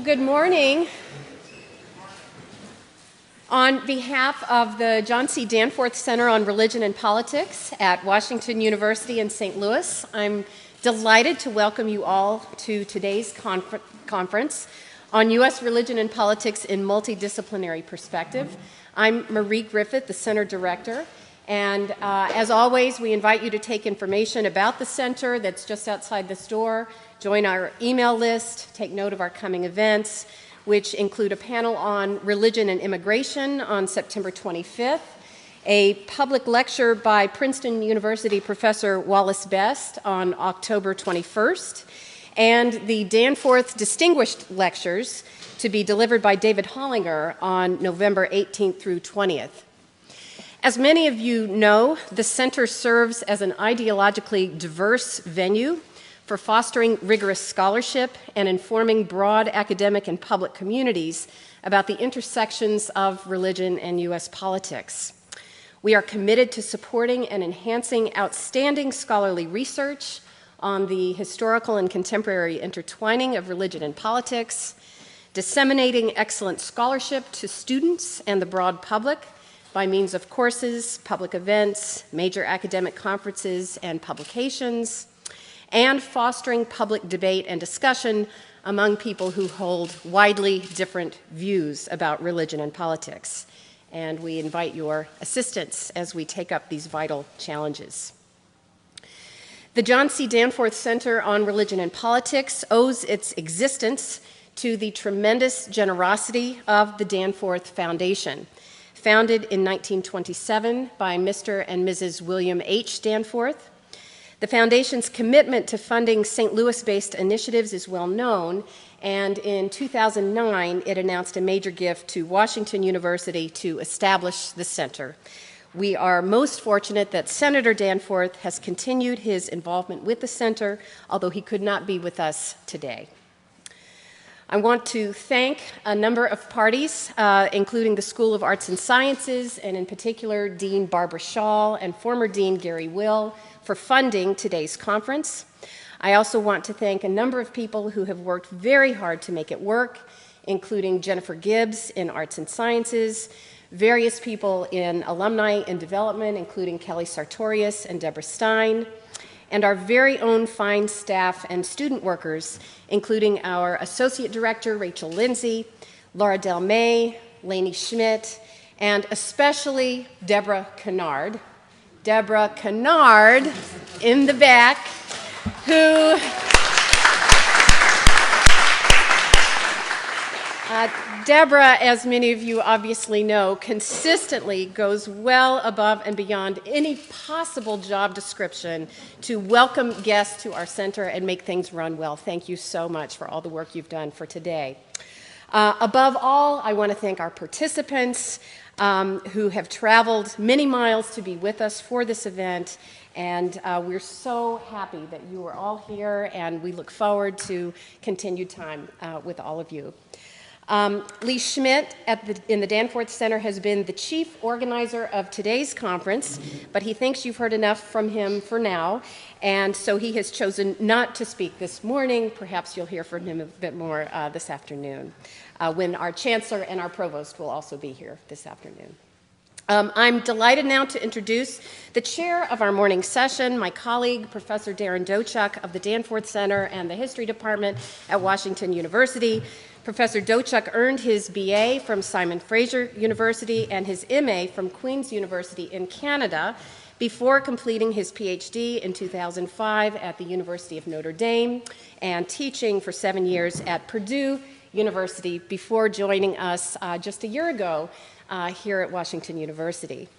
Good morning. On behalf of the John C. Danforth Center on Religion and Politics at Washington University in St. Louis, I'm delighted to welcome you all to today's conference on U.S. Religion and Politics in Multidisciplinary Perspective. I'm Marie Griffith, the Center Director, and as always, we invite you to take information about the Center that's just outside this door, join our email list, take note of our coming events, which include a panel on religion and immigration on September 25th, a public lecture by Princeton University Professor Wallace Best on October 21st, and the Danforth Distinguished Lectures to be delivered by David Hollinger on November 18th through 20th. As many of you know, the Center serves as an ideologically diverse venue for fostering rigorous scholarship and informing broad academic and public communities about the intersections of religion and U.S. politics. We are committed to supporting and enhancing outstanding scholarly research on the historical and contemporary intertwining of religion and politics, disseminating excellent scholarship to students and the broad public by means of courses, public events, major academic conferences, and publications, and fostering public debate and discussion among people who hold widely different views about religion and politics. And we invite your assistance as we take up these vital challenges. The John C. Danforth Center on Religion and Politics owes its existence to the tremendous generosity of the Danforth Foundation, founded in 1927 by Mr. and Mrs. William H. Danforth. The Foundation's commitment to funding St. Louis-based initiatives is well known, and in 2009, it announced a major gift to Washington University to establish the center. We are most fortunate that Senator Danforth has continued his involvement with the center, although he could not be with us today. I want to thank a number of parties, including the School of Arts and Sciences, and in particular, Dean Barbara Shaw and former Dean Gary Will, for funding today's conference. I also want to thank a number of people who have worked very hard to make it work, including Jennifer Gibbs in Arts and Sciences, various people in Alumni and Development, including Kelly Sartorius and Deborah Stein, and our very own fine staff and student workers, including our Associate Director, Rachel Lindsay, Laura Del May, Lainey Schmidt, and especially Deborah Kennard. Deborah Kennard in the back, who Deborah, as many of you obviously know, consistently goes well above and beyond any possible job description to welcome guests to our center and make things run well. Thank you so much for all the work you've done for today. Above all, I want to thank our participants who have traveled many miles to be with us for this event, and we're so happy that you are all here, and we look forward to continued time with all of you. Lee Schmidt in the Danforth Center has been the chief organizer of today's conference, but he thinks you've heard enough from him for now, and so he has chosen not to speak this morning. Perhaps you'll hear from him a bit more this afternoon, when our chancellor and our provost will also be here this afternoon. I'm delighted now to introduce the chair of our morning session, my colleague, Professor Darren Dochuk of the Danforth Center and the History Department at Washington University. Professor Dochuk earned his BA from Simon Fraser University and his MA from Queen's University in Canada before completing his PhD in 2005 at the University of Notre Dame and teaching for 7 years at Purdue University before joining us just a year ago here at Washington University.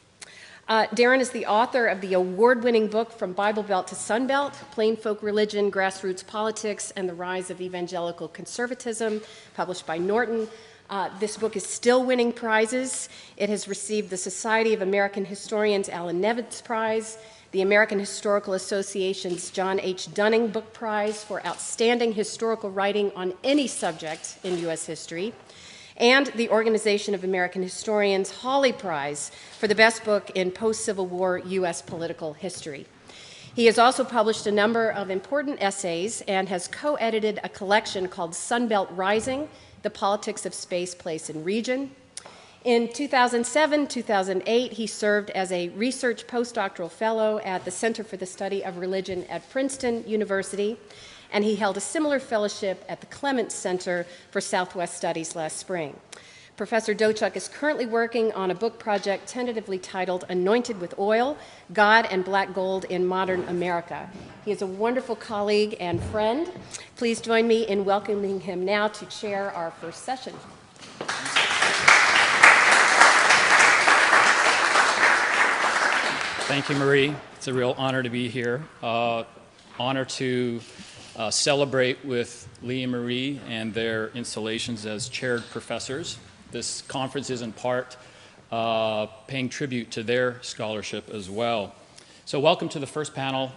Darren is the author of the award-winning book From Bible Belt to Sun Belt, Plain Folk Religion, Grassroots Politics, and the Rise of Evangelical Conservatism, published by Norton. This book is still winning prizes. It has received the Society of American Historians Alan Nevitz Prize, the American Historical Association's John H. Dunning Book Prize for outstanding historical writing on any subject in U.S. history, and the Organization of American Historians Hawley Prize for the best book in post-Civil War U.S. political history. He has also published a number of important essays and has co-edited a collection called Sunbelt Rising, The Politics of Space, Place, and Region. In 2007-2008, he served as a research postdoctoral fellow at the Center for the Study of Religion at Princeton University, and he held a similar fellowship at the Clements Center for Southwest Studies last spring. Professor Dochuk is currently working on a book project tentatively titled Anointed with Oil, God and Black Gold in Modern America. He is a wonderful colleague and friend. Please join me in welcoming him now to chair our first session. Thank you, Marie. It's a real honor to be here. Honor to celebrate with Lee and Marie and their installations as chaired professors. This conference is in part paying tribute to their scholarship as well. So welcome to the first panel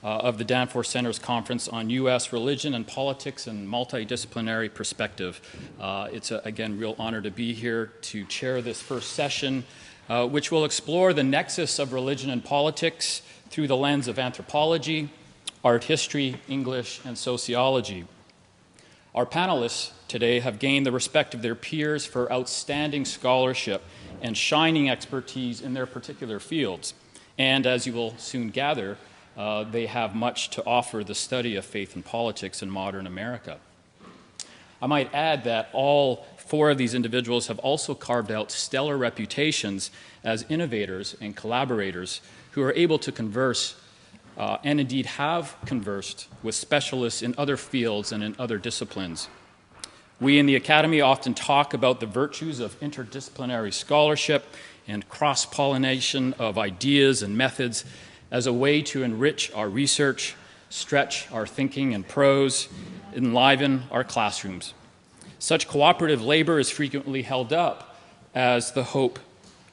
of the Danforth Center's Conference on U.S. Religion and Politics and Multidisciplinary Perspective. It's, again, real honor to be here to chair this first session, which will explore the nexus of religion and politics through the lens of anthropology, art history, English, and sociology. Our panelists today have gained the respect of their peers for outstanding scholarship and shining expertise in their particular fields. And as you will soon gather, they have much to offer the study of faith and politics in modern America. I might add that all four of these individuals have also carved out stellar reputations as innovators and collaborators who are able to converse and indeed have conversed with specialists in other fields and in other disciplines. We in the Academy often talk about the virtues of interdisciplinary scholarship and cross-pollination of ideas and methods as a way to enrich our research, stretch our thinking and prose, enliven our classrooms. Such cooperative labor is frequently held up as the hope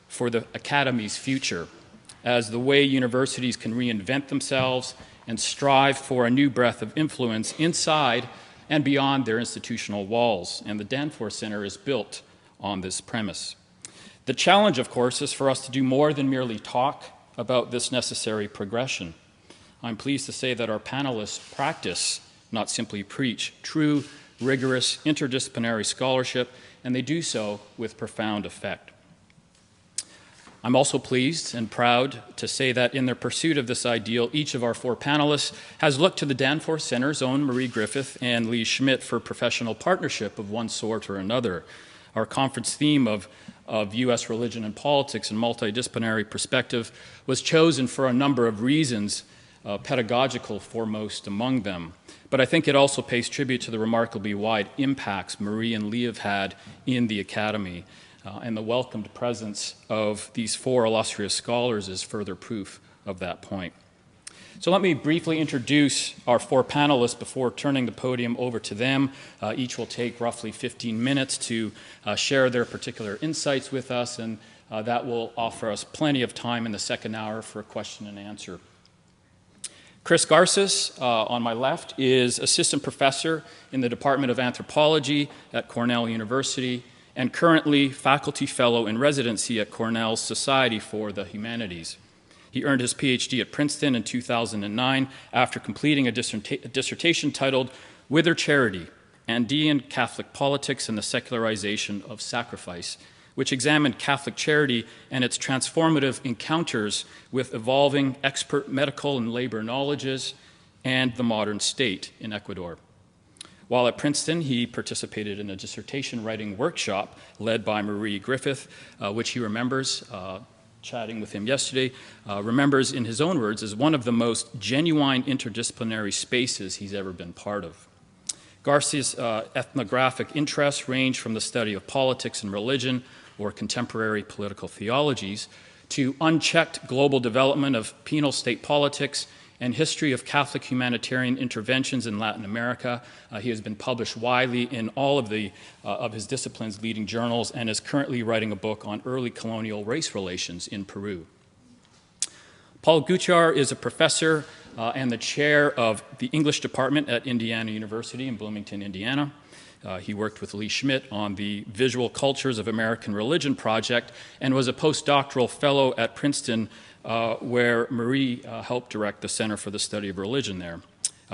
for the Academy's future, as the way universities can reinvent themselves and strive for a new breadth of influence inside and beyond their institutional walls. And the Danforth Center is built on this premise. The challenge, of course, is for us to do more than merely talk about this necessary progression. I'm pleased to say that our panelists practice, not simply preach, true, rigorous, interdisciplinary scholarship, and they do so with profound effect. I'm also pleased and proud to say that in their pursuit of this ideal, each of our four panelists has looked to the Danforth Center's own Marie Griffith and Lee Schmidt for professional partnership of one sort or another. Our conference theme of U.S. religion and politics and multidisciplinary perspective was chosen for a number of reasons, pedagogical foremost among them. But I think it also pays tribute to the remarkably wide impacts Marie and Lee have had in the Academy. And the welcomed presence of these four illustrious scholars is further proof of that point. So let me briefly introduce our four panelists before turning the podium over to them. Each will take roughly 15 minutes to share their particular insights with us, and that will offer us plenty of time in the second hour for a question and answer. Chris Garces, on my left, is assistant professor in the Department of Anthropology at Cornell University and currently faculty fellow in residency at Cornell's Society for the Humanities. He earned his PhD at Princeton in 2009 after completing a dissertation titled Whither Charity? Andean Catholic Politics and the Secularization of Sacrifice, which examined Catholic charity and its transformative encounters with evolving expert medical and labor knowledges and the modern state in Ecuador. While at Princeton, he participated in a dissertation writing workshop led by Marie Griffith, which he remembers, chatting with him yesterday, remembers in his own words as one of the most genuine interdisciplinary spaces he's ever been part of. Garces' ethnographic interests range from the study of politics and religion or contemporary political theologies to unchecked global development of penal state politics and history of Catholic humanitarian interventions in Latin America. He has been published widely in all of his discipline's leading journals and is currently writing a book on early colonial race relations in Peru. Paul Gutjahr is a professor and the chair of the English department at Indiana University in Bloomington, Indiana. He worked with Lee Schmidt on the Visual Cultures of American Religion project and was a postdoctoral fellow at Princeton, where Marie helped direct the Center for the Study of Religion there.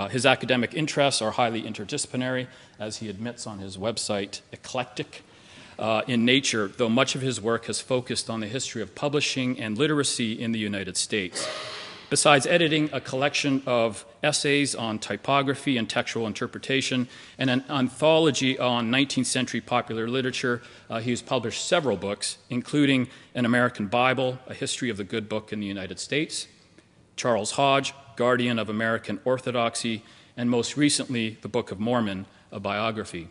His academic interests are highly interdisciplinary, as he admits on his website, eclectic in nature, though much of his work has focused on the history of publishing and literacy in the United States. Besides editing a collection of essays on typography and textual interpretation and an anthology on 19th century popular literature, he has published several books, including An American Bible, A History of the Good Book in the United States, Charles Hodge, Guardian of American Orthodoxy, and most recently, the Book of Mormon, a biography.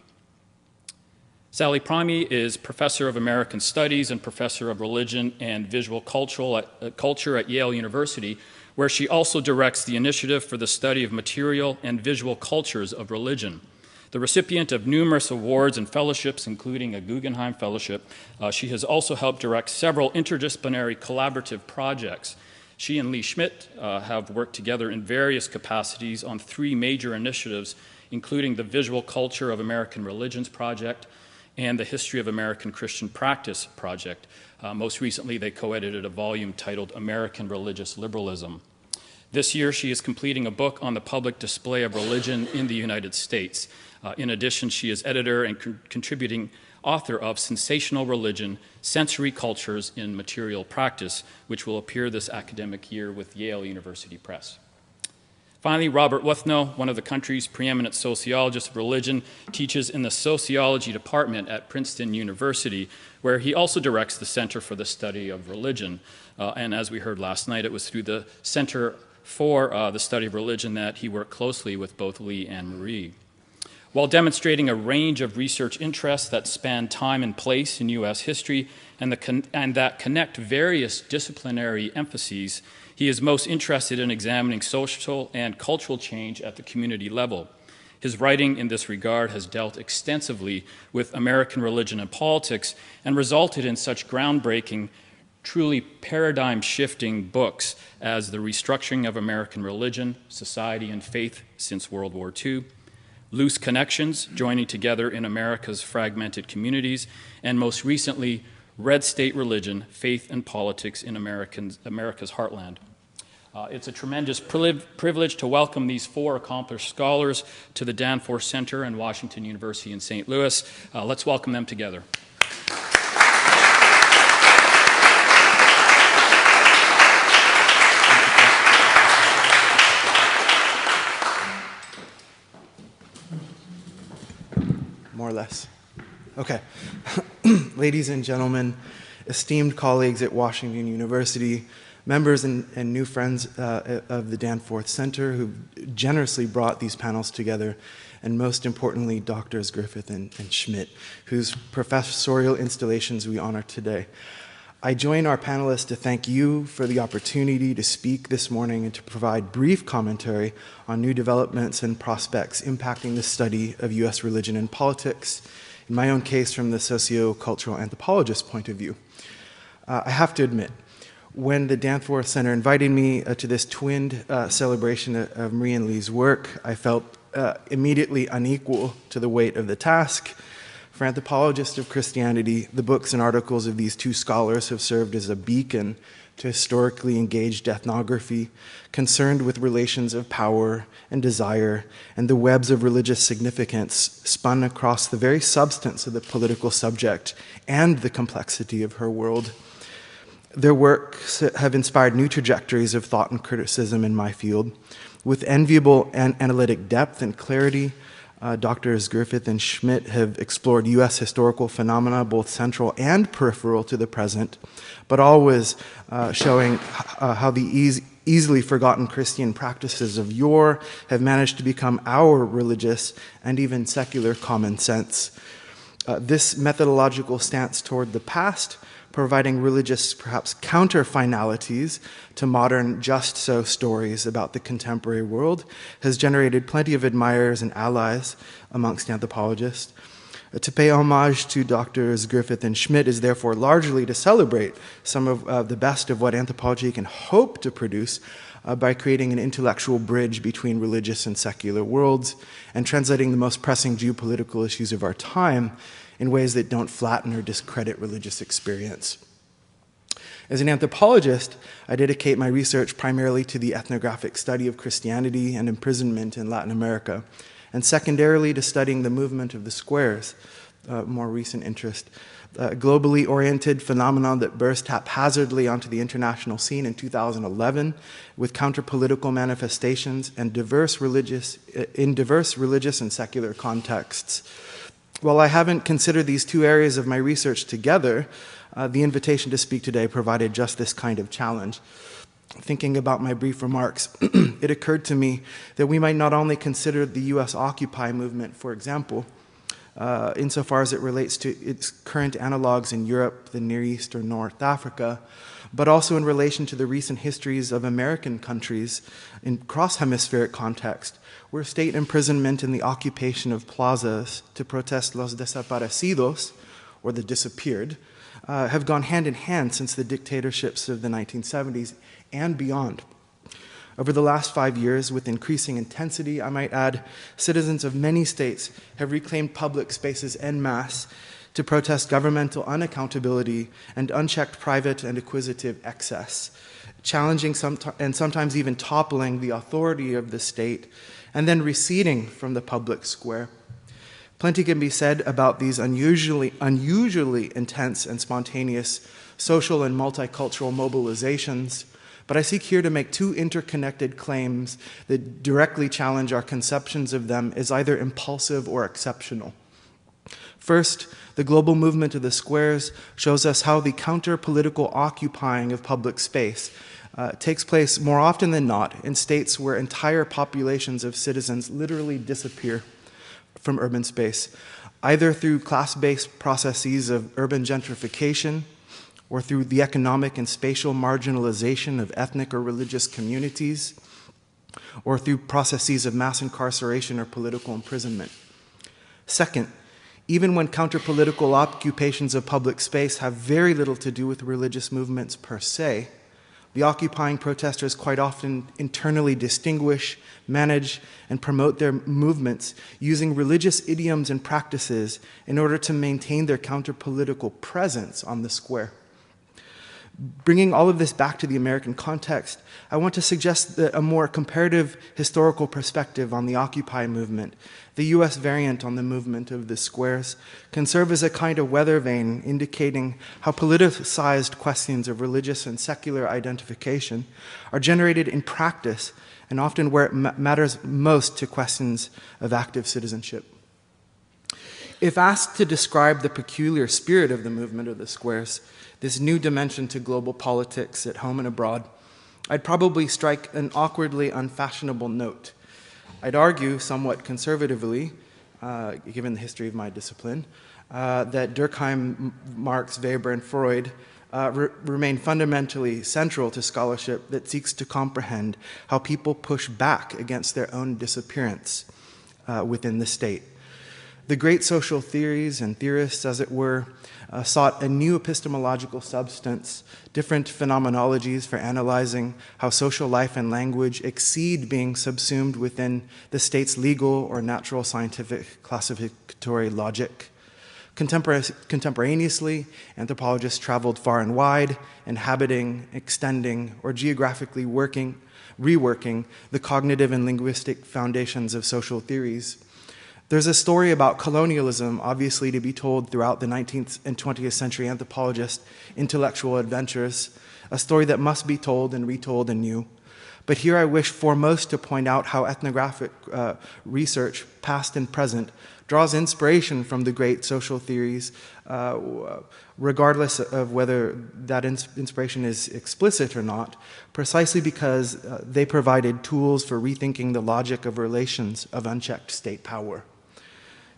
Sally Promey is Professor of American Studies and Professor of Religion and Visual Culture at Yale University, where she also directs the Initiative for the Study of Material and Visual Cultures of Religion. The recipient of numerous awards and fellowships, including a Guggenheim Fellowship, she has also helped direct several interdisciplinary collaborative projects. She and Lee Schmidt have worked together in various capacities on 3 major initiatives, including the Visual Culture of American Religions Project and the History of American Christian Practice Project. Most recently, they co-edited a volume titled American Religious Liberalism. This year, she is completing a book on the public display of religion in the United States. In addition, she is editor and contributing author of Sensational Religion, Sensory Cultures in Material Practice, which will appear this academic year with Yale University Press. Finally, Robert Wuthnow, one of the country's preeminent sociologists of religion, teaches in the Sociology department at Princeton University, where he also directs the Center for the Study of Religion. And as we heard last night, it was through the Center for the Study of Religion that he worked closely with both Lee and Marie. While demonstrating a range of research interests that span time and place in U.S. history and that connect various disciplinary emphases, he is most interested in examining social and cultural change at the community level. His writing in this regard has dealt extensively with American religion and politics and resulted in such groundbreaking, truly paradigm-shifting books as The Restructuring of American Religion, Society and Faith Since World War II, Loose Connections, Joining Together in America's Fragmented Communities, and most recently, Red State Religion, Faith and Politics in America's Heartland. It's a tremendous privilege to welcome these 4 accomplished scholars to the Danforth Center and Washington University in St. Louis. Let's welcome them together. More or less. Okay. Ladies and gentlemen, esteemed colleagues at Washington University, members and new friends of the Danforth Center who generously brought these panels together, and most importantly, Doctors Griffith and Schmidt, whose professorial installations we honor today. I join our panelists to thank you for the opportunity to speak this morning and to provide brief commentary on new developments and prospects impacting the study of U.S. religion and politics, in my own case from the socio-cultural anthropologist point of view. I have to admit, when the Danforth Center invited me to this twinned celebration of Marie and Lee's work, I felt immediately unequal to the weight of the task. For anthropologists of Christianity, the books and articles of these 2 scholars have served as a beacon to historically engaged ethnography, concerned with relations of power and desire, and the webs of religious significance spun across the very substance of the political subject and the complexity of her world. Their works have inspired new trajectories of thought and criticism in my field. With enviable analytic depth and clarity, Doctors Griffith and Schmidt have explored U.S. historical phenomena, both central and peripheral to the present, but always showing how the easily forgotten Christian practices of yore have managed to become our religious and even secular common sense. This methodological stance toward the past, providing religious, perhaps counter-finalities to modern just-so stories about the contemporary world, has generated plenty of admirers and allies amongst anthropologists. To pay homage to Drs. Griffith and Schmidt is therefore largely to celebrate some of the best of what anthropology can hope to produce by creating an intellectual bridge between religious and secular worlds and translating the most pressing geopolitical issues of our time in ways that don't flatten or discredit religious experience. As an anthropologist, I dedicate my research primarily to the ethnographic study of Christianity and imprisonment in Latin America, and secondarily to studying the movement of the squares, more recent interest, globally oriented phenomenon that burst haphazardly onto the international scene in 2011 with counter-political manifestations and diverse religious and secular contexts. While I haven't considered these two areas of my research together, the invitation to speak today provided just this kind of challenge. Thinking about my brief remarks, it occurred to me that we might not only consider the U.S. Occupy movement, for example, insofar as it relates to its current analogs in Europe, the Near East, or North Africa, but also in relation to the recent histories of American countries in cross-hemispheric context, where state imprisonment and the occupation of plazas to protest los desaparecidos, or the disappeared, have gone hand in hand since the dictatorships of the 1970s and beyond. Over the last 5 years, with increasing intensity, I might add, citizens of many states have reclaimed public spaces en masse to protest governmental unaccountability and unchecked private and acquisitive excess, challenging and sometimes even toppling the authority of the state and then receding from the public square. Plenty can be said about these unusually intense and spontaneous social and multicultural mobilizations, but I seek here to make two interconnected claims that directly challenge our conceptions of them as either impulsive or exceptional. First, the global movement of the squares shows us how the counter-political occupying of public space takes place more often than not in states where entire populations of citizens literally disappear from urban space, either through class-based processes of urban gentrification or through the economic and spatial marginalization of ethnic or religious communities, or through processes of mass incarceration or political imprisonment. Second, even when counter-political occupations of public space have very little to do with religious movements per se, the occupying protesters quite often internally distinguish, manage, and promote their movements using religious idioms and practices in order to maintain their counter-political presence on the square. Bringing all of this back to the American context, I want to suggest that a more comparative historical perspective on the Occupy movement, the U.S. variant on the movement of the squares, can serve as a kind of weather vane indicating how politicized questions of religious and secular identification are generated in practice and often where it matters most to questions of active citizenship. If asked to describe the peculiar spirit of the movement of the squares, this new dimension to global politics at home and abroad, I'd probably strike an awkwardly unfashionable note. I'd argue, somewhat conservatively, given the history of my discipline, that Durkheim, Marx, Weber, and Freud remain fundamentally central to scholarship that seeks to comprehend how people push back against their own disappearance within the state. The great social theories and theorists, as it were, sought a new epistemological substance, different phenomenologies for analyzing how social life and language exceed being subsumed within the state's legal or natural scientific classificatory logic. Contemporaneously, anthropologists traveled far and wide, inhabiting, extending, or geographically reworking the cognitive and linguistic foundations of social theories. There's a story about colonialism, obviously to be told throughout the 19th and 20th century anthropologist intellectual adventures, a story that must be told and retold anew. But here I wish foremost to point out how ethnographic research, past and present, draws inspiration from the great social theories, regardless of whether that inspiration is explicit or not, precisely because they provided tools for rethinking the logic of relations of unchecked state power.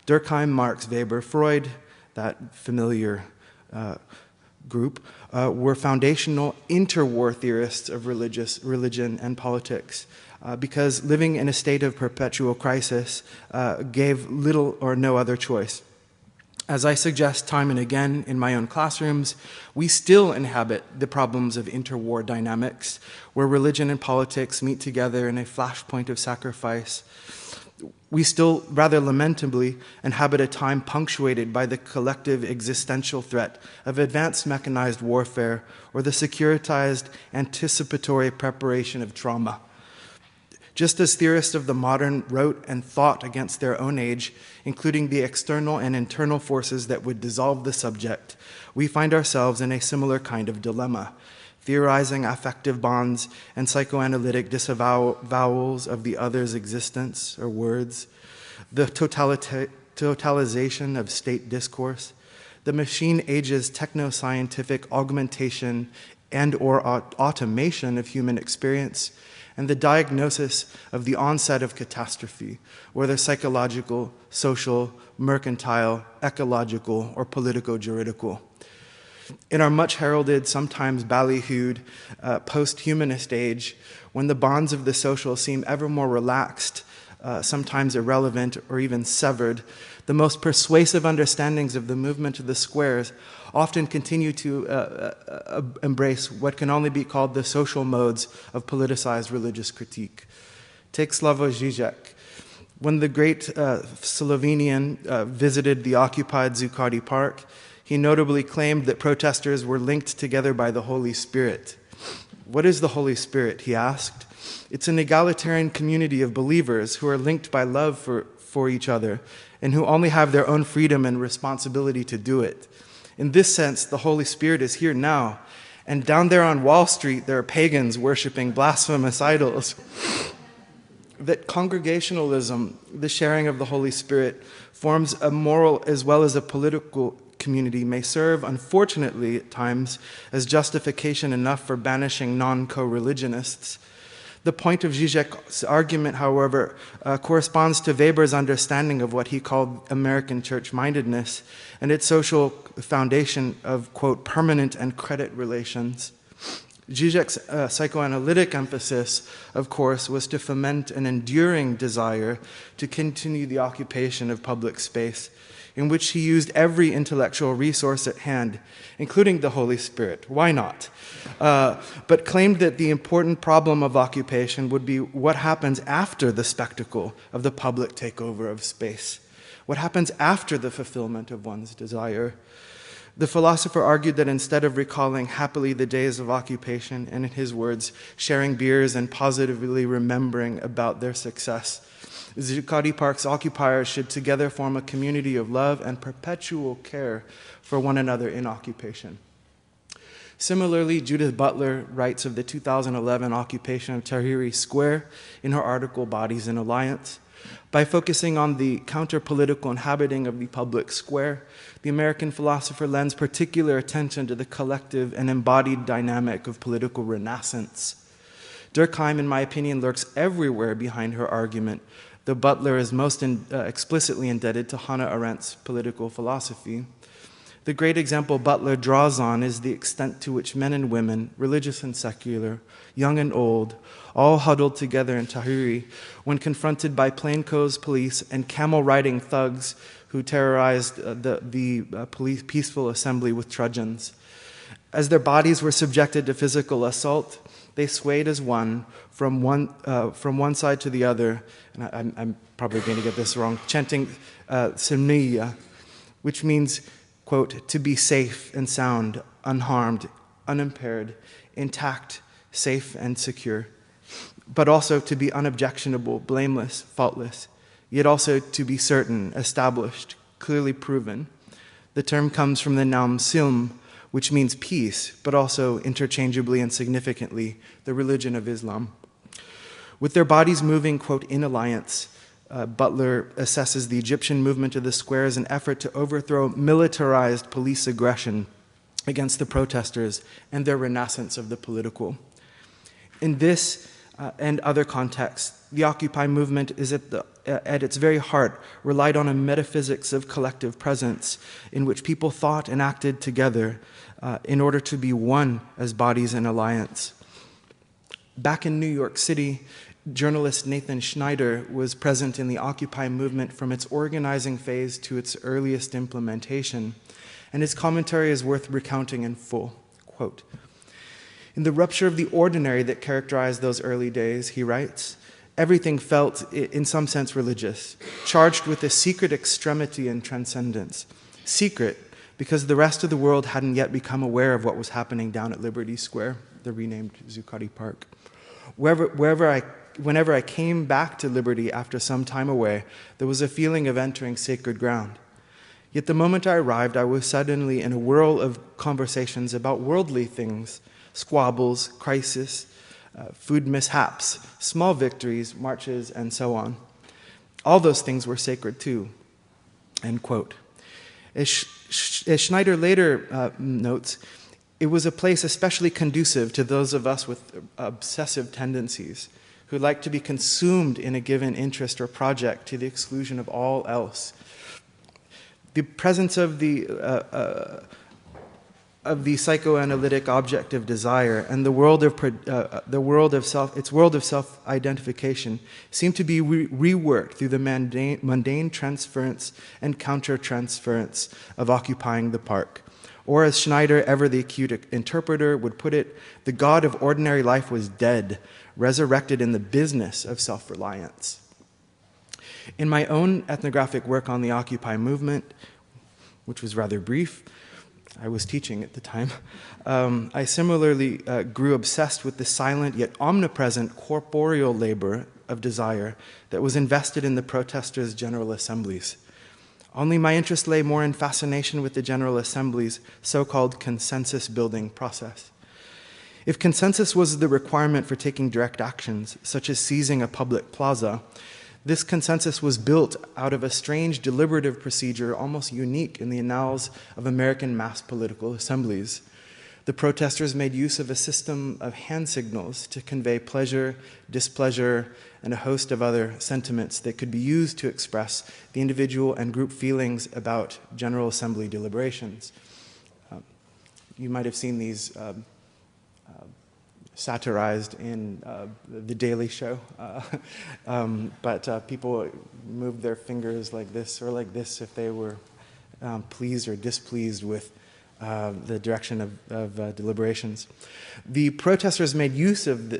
Durkheim, Marx, Weber, Freud, that familiar group, were foundational interwar theorists of religion and politics, because living in a state of perpetual crisis gave little or no other choice. As I suggest time and again in my own classrooms, we still inhabit the problems of interwar dynamics, where religion and politics meet together in a flashpoint of sacrifice. We still, rather lamentably, inhabit a time punctuated by the collective existential threat of advanced mechanized warfare or the securitized anticipatory preparation of trauma. Just as theorists of the modern wrote and thought against their own age, including the external and internal forces that would dissolve the subject, we find ourselves in a similar kind of dilemma, theorizing affective bonds and psychoanalytic disavowals of the other's existence or words, the totalization of state discourse, the machine age's techno-scientific augmentation and or automation of human experience, and the diagnosis of the onset of catastrophe, whether psychological, social, mercantile, ecological, or politico-juridical. In our much heralded, sometimes ballyhooed, post-humanist age, when the bonds of the social seem ever more relaxed, sometimes irrelevant or even severed, the most persuasive understandings of the movement of the squares often continue to embrace what can only be called the social modes of politicized religious critique. Take Slavoj Žižek. When the great Slovenian visited the occupied Zuccardi Park, he notably claimed that protesters were linked together by the Holy Spirit. What is the Holy Spirit, he asked. It's an egalitarian community of believers who are linked by love for each other and who only have their own freedom and responsibility to do it. In this sense, the Holy Spirit is here now, and down there on Wall Street, there are pagans worshiping blasphemous idols. That congregationalism, the sharing of the Holy Spirit, forms a moral as well as a political community may serve, unfortunately at times, as justification enough for banishing non-co-religionists. The point of Žižek's argument, however, corresponds to Weber's understanding of what he called American church-mindedness and its social foundation of, quote, permanent and credit relations. Žižek's psychoanalytic emphasis, of course, was to foment an enduring desire to continue the occupation of public space, in which he used every intellectual resource at hand, including the Holy Spirit. Why not? But claimed that the important problem of occupation would be what happens after the spectacle of the public takeover of space. What happens after the fulfillment of one's desire? The philosopher argued that instead of recalling happily the days of occupation, and in his words, sharing beers and positively remembering about their success, Zuccardi Park's occupiers should together form a community of love and perpetual care for one another in occupation. Similarly, Judith Butler writes of the 2011 occupation of Tahrir Square in her article Bodies in Alliance. By focusing on the counter-political inhabiting of the public square, the American philosopher lends particular attention to the collective and embodied dynamic of political renaissance. Durkheim, in my opinion, lurks everywhere behind her argument, though Butler is most explicitly indebted to Hannah Arendt's political philosophy. The great example Butler draws on is the extent to which men and women, religious and secular, young and old, all huddled together in Tahrir when confronted by plainclothes police and camel-riding thugs who terrorized the police peaceful assembly with trudgeons. As their bodies were subjected to physical assault, they swayed as one from one side to the other, and I'm probably going to get this wrong, chanting Simniya, which means, quote, to be safe and sound, unharmed, unimpaired, intact, safe and secure, but also to be unobjectionable, blameless, faultless, yet also to be certain, established, clearly proven. The term comes from the noun silm, which means peace, but also interchangeably and significantly, the religion of Islam. With their bodies moving, quote, in alliance, Butler assesses the Egyptian movement of the square as an effort to overthrow militarized police aggression against the protesters and their renaissance of the political. In this and other contexts, the Occupy movement is at its very heart relied on a metaphysics of collective presence in which people thought and acted together in order to be one as bodies in alliance. Back in New York City, journalist Nathan Schneider was present in the Occupy movement from its organizing phase to its earliest implementation, and his commentary is worth recounting in full. Quote, "In the rupture of the ordinary that characterized those early days," he writes, "everything felt, in some sense, religious, charged with a secret extremity and transcendence. Secret, because the rest of the world hadn't yet become aware of what was happening down at Liberty Square, the renamed Zuccotti Park. Whenever I came back to Liberty after some time away, there was a feeling of entering sacred ground. Yet the moment I arrived, I was suddenly in a whirl of conversations about worldly things, squabbles, crisis, food mishaps, small victories, marches, and so on. All those things were sacred too." End quote. As Schneider later notes, it was a place especially conducive to those of us with obsessive tendencies, who like to be consumed in a given interest or project to the exclusion of all else. The presence of the psychoanalytic object of desire and the world of self-identification seem to be reworked through the mundane transference and counter-transference of occupying the park. Or as Schneider, ever the acute interpreter, would put it, the God of ordinary life was dead, resurrected in the business of self-reliance. In my own ethnographic work on the Occupy movement, which was rather brief, I was teaching at the time, I similarly grew obsessed with the silent yet omnipresent corporeal labor of desire that was invested in the protesters' General Assemblies. Only my interest lay more in fascination with the General Assembly's so-called consensus-building process. If consensus was the requirement for taking direct actions, such as seizing a public plaza, this consensus was built out of a strange deliberative procedure almost unique in the annals of American mass political assemblies. The protesters made use of a system of hand signals to convey pleasure, displeasure, and a host of other sentiments that could be used to express the individual and group feelings about General Assembly deliberations. You might have seen these satirized in The Daily Show, but people moved their fingers like this or like this if they were pleased or displeased with the direction of deliberations. The protesters made use of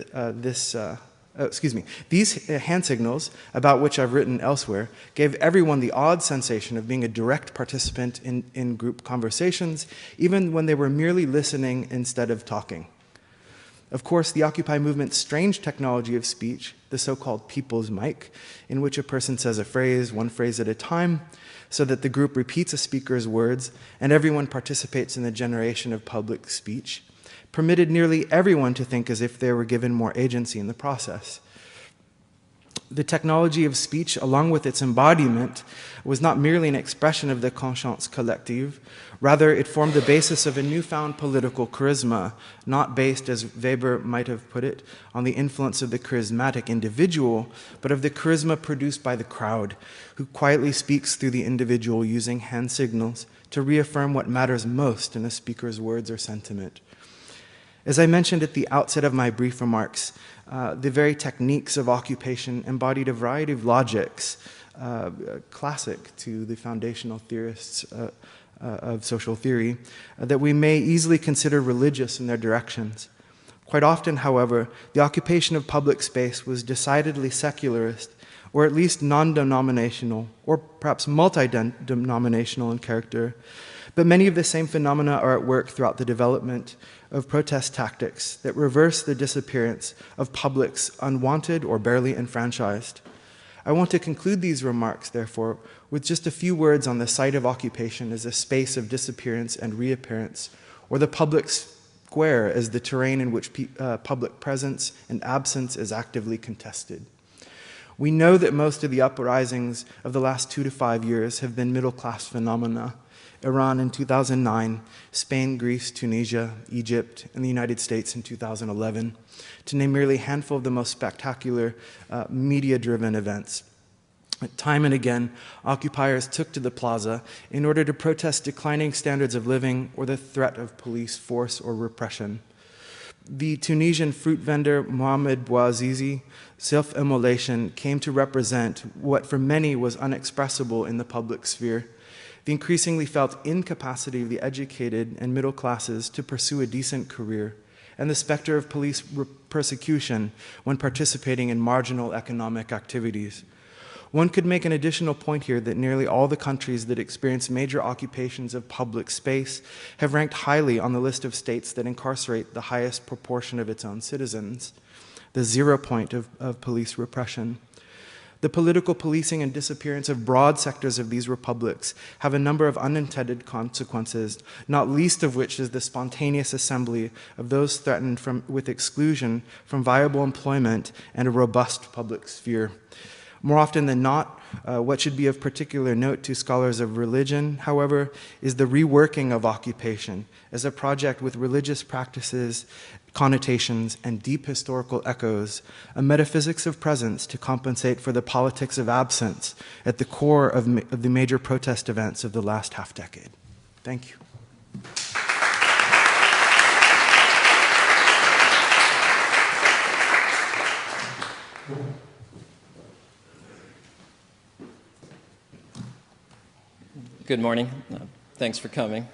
these hand signals, about which I've written elsewhere, gave everyone the odd sensation of being a direct participant in group conversations, even when they were merely listening instead of talking. Of course, the Occupy movement's strange technology of speech, the so-called people's mic, in which a person says a phrase, one phrase at a time, so that the group repeats a speaker's words and everyone participates in the generation of public speech, permitted nearly everyone to think as if they were given more agency in the process. The technology of speech, along with its embodiment, was not merely an expression of the conscience collective. Rather, it formed the basis of a newfound political charisma, not based, as Weber might have put it, on the influence of the charismatic individual, but of the charisma produced by the crowd, who quietly speaks through the individual using hand signals to reaffirm what matters most in a speaker's words or sentiment. As I mentioned at the outset of my brief remarks, the very techniques of occupation embodied a variety of logics, classic to the foundational theorists of social theory, that we may easily consider religious in their directions. Quite often, however, the occupation of public space was decidedly secularist, or at least non-denominational, or perhaps multi-denominational in character. But many of the same phenomena are at work throughout the development of protest tactics that reverse the disappearance of publics unwanted or barely enfranchised. I want to conclude these remarks, therefore, with just a few words on the site of occupation as a space of disappearance and reappearance, or the public square as the terrain in which public presence and absence is actively contested. We know that most of the uprisings of the last 2 to 5 years have been middle-class phenomena. Iran in 2009, Spain, Greece, Tunisia, Egypt, and the United States in 2011, to name merely a handful of the most spectacular media-driven events. Time and again, occupiers took to the plaza in order to protest declining standards of living or the threat of police force or repression. The Tunisian fruit vendor Mohamed Bouazizi, self-immolation came to represent what for many was unexpressible in the public sphere, the increasingly felt incapacity of the educated and middle classes to pursue a decent career, and the specter of police persecution when participating in marginal economic activities. One could make an additional point here that nearly all the countries that experience major occupations of public space have ranked highly on the list of states that incarcerate the highest proportion of its own citizens, the 0 point of police repression. The political policing and disappearance of broad sectors of these republics have a number of unintended consequences, not least of which is the spontaneous assembly of those threatened with exclusion from viable employment and a robust public sphere. More often than not, what should be of particular note to scholars of religion, however, is the reworking of occupation as a project with religious practices, connotations, and deep historical echoes, a metaphysics of presence to compensate for the politics of absence at the core of the major protest events of the last half-decade. Thank you. Good morning. Thanks for coming.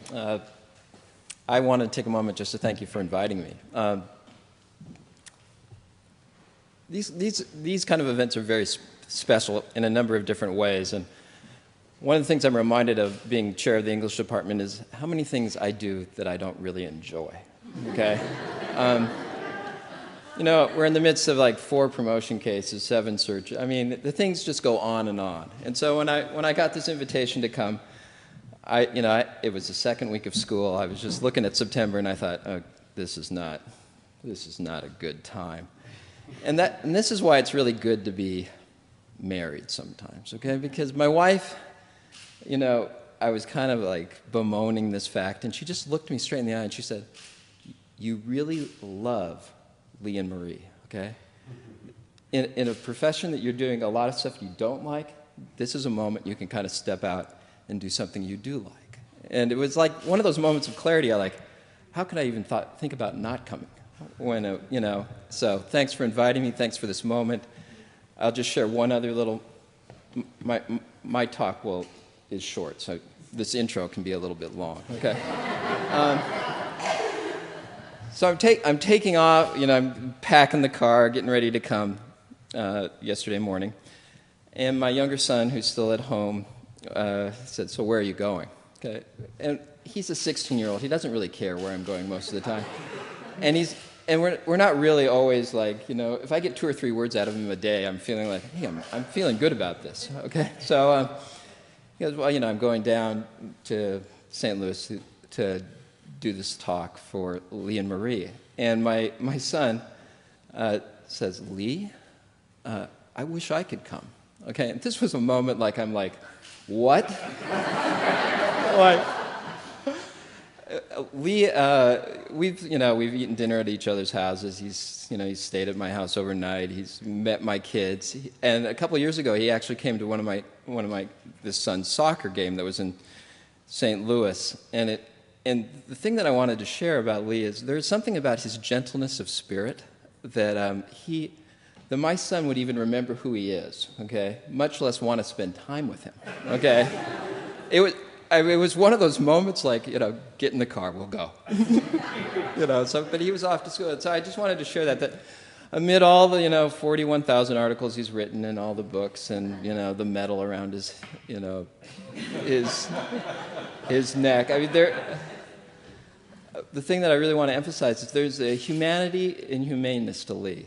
I want to take a moment just to thank you for inviting me. These kind of events are very special in a number of different ways, and one of the things I'm reminded of being chair of the English department is how many things I do that I don't really enjoy. Okay, you know, we're in the midst of like 4 promotion cases, 7 search. I mean, the things just go on, and so when I got this invitation to come. It was the second week of school. I was just looking at September, and I thought, oh, this is not a good time. And this is why it's really good to be married sometimes, okay? Because my wife, you know, I was kind of like bemoaning this fact, and she just looked me straight in the eye, and she said, you really love Lee and Marie, okay? In a profession that you're doing a lot of stuff you don't like, this is a moment you can kind of step out and do something you do like. And it was like one of those moments of clarity. How could I even think about not coming? So thanks for inviting me. Thanks for this moment. I'll just share one other little, my talk is short, so this intro can be a little bit long, okay? So I'm taking off, I'm packing the car, getting ready to come yesterday morning. And my younger son, who's still at home, said, so where are you going? Okay, and he's a 16-year-old. He doesn't really care where I'm going most of the time. And we're not really always like, if I get 2 or 3 words out of him a day, I'm feeling like, hey, I'm feeling good about this. Okay, so he goes, well, I'm going down to St. Louis to do this talk for Lee and Marie. And my son says, Lee, I wish I could come. Okay, and this was a moment I'm like, what? Lee, we've eaten dinner at each other's houses. He's stayed at my house overnight. He's met my kids, and a couple of years ago, he actually came to one of my this son's soccer game that was in St. Louis. And the thing that I wanted to share about Lee is there's something about his gentleness of spirit that that my son would even remember who he is, okay? Much less want to spend time with him, okay? It was one of those moments get in the car, we'll go. But he was off to school. So I just wanted to share that amid all the, 41,000 articles he's written and all the books and, the medal around his neck. I mean, the thing that I really want to emphasize is there's a humanity and humaneness to Lee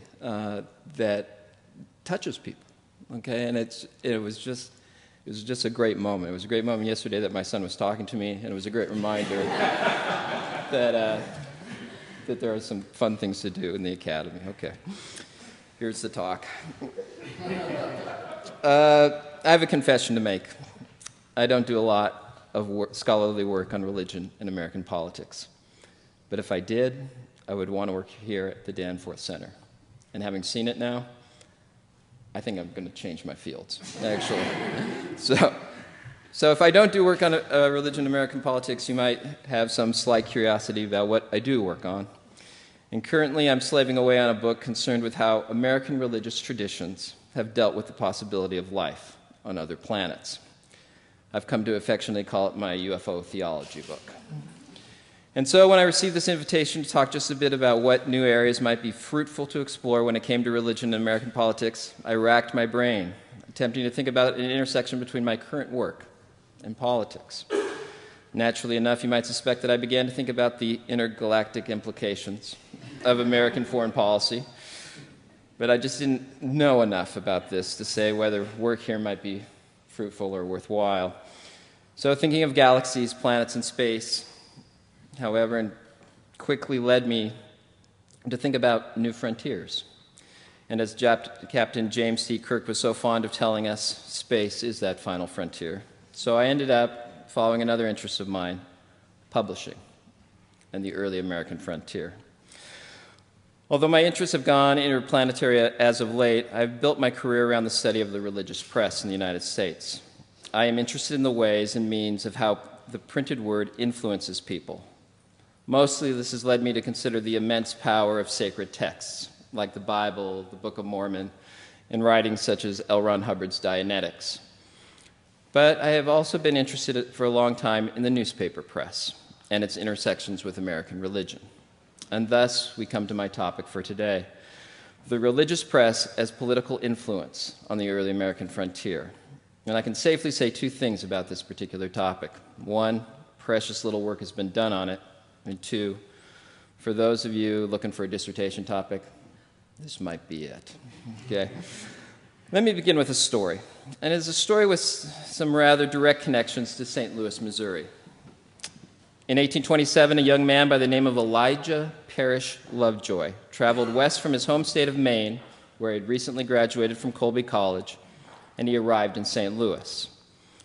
that touches people, okay? And it was just a great moment. It was a great moment yesterday that my son was talking to me, and it was a great reminder that there are some fun things to do in the academy. Okay, here's the talk. I have a confession to make. I don't do a lot of scholarly work on religion and American politics. But if I did, I would want to work here at the Danforth Center. And having seen it now, I think I'm going to change my fields, actually. So if I don't do work on religion and American politics, you might have some slight curiosity about what I do work on. And currently I'm slaving away on a book concerned with how American religious traditions have dealt with the possibility of life on other planets. I've come to affectionately call it my UFO theology book. And so when I received this invitation to talk just a bit about what new areas might be fruitful to explore when it came to religion and American politics, I racked my brain, attempting to think about an intersection between my current work and politics. Naturally enough, you might suspect that I began to think about the intergalactic implications of American foreign policy, but I just didn't know enough about this to say whether work here might be fruitful or worthwhile. So thinking of galaxies, planets, and space, however, and quickly led me to think about new frontiers. And as Captain James T. Kirk was so fond of telling us, space is that final frontier. So I ended up following another interest of mine, publishing and the early American frontier. Although my interests have gone interplanetary as of late, I've built my career around the study of the religious press in the United States. I am interested in the ways and means of how the printed word influences people. Mostly, this has led me to consider the immense power of sacred texts, like the Bible, the Book of Mormon, and writings such as L. Ron Hubbard's Dianetics. But I have also been interested for a long time in the newspaper press and its intersections with American religion. And thus, we come to my topic for today, the religious press as political influence on the early American frontier. And I can safely say two things about this particular topic. One, precious little work has been done on it. And two, for those of you looking for a dissertation topic, this might be it. Okay? Let me begin with a story. And it's a story with some rather direct connections to St. Louis, Missouri. In 1827, a young man by the name of Elijah Parrish Lovejoy traveled west from his home state of Maine, where he had recently graduated from Colby College, and he arrived in St. Louis.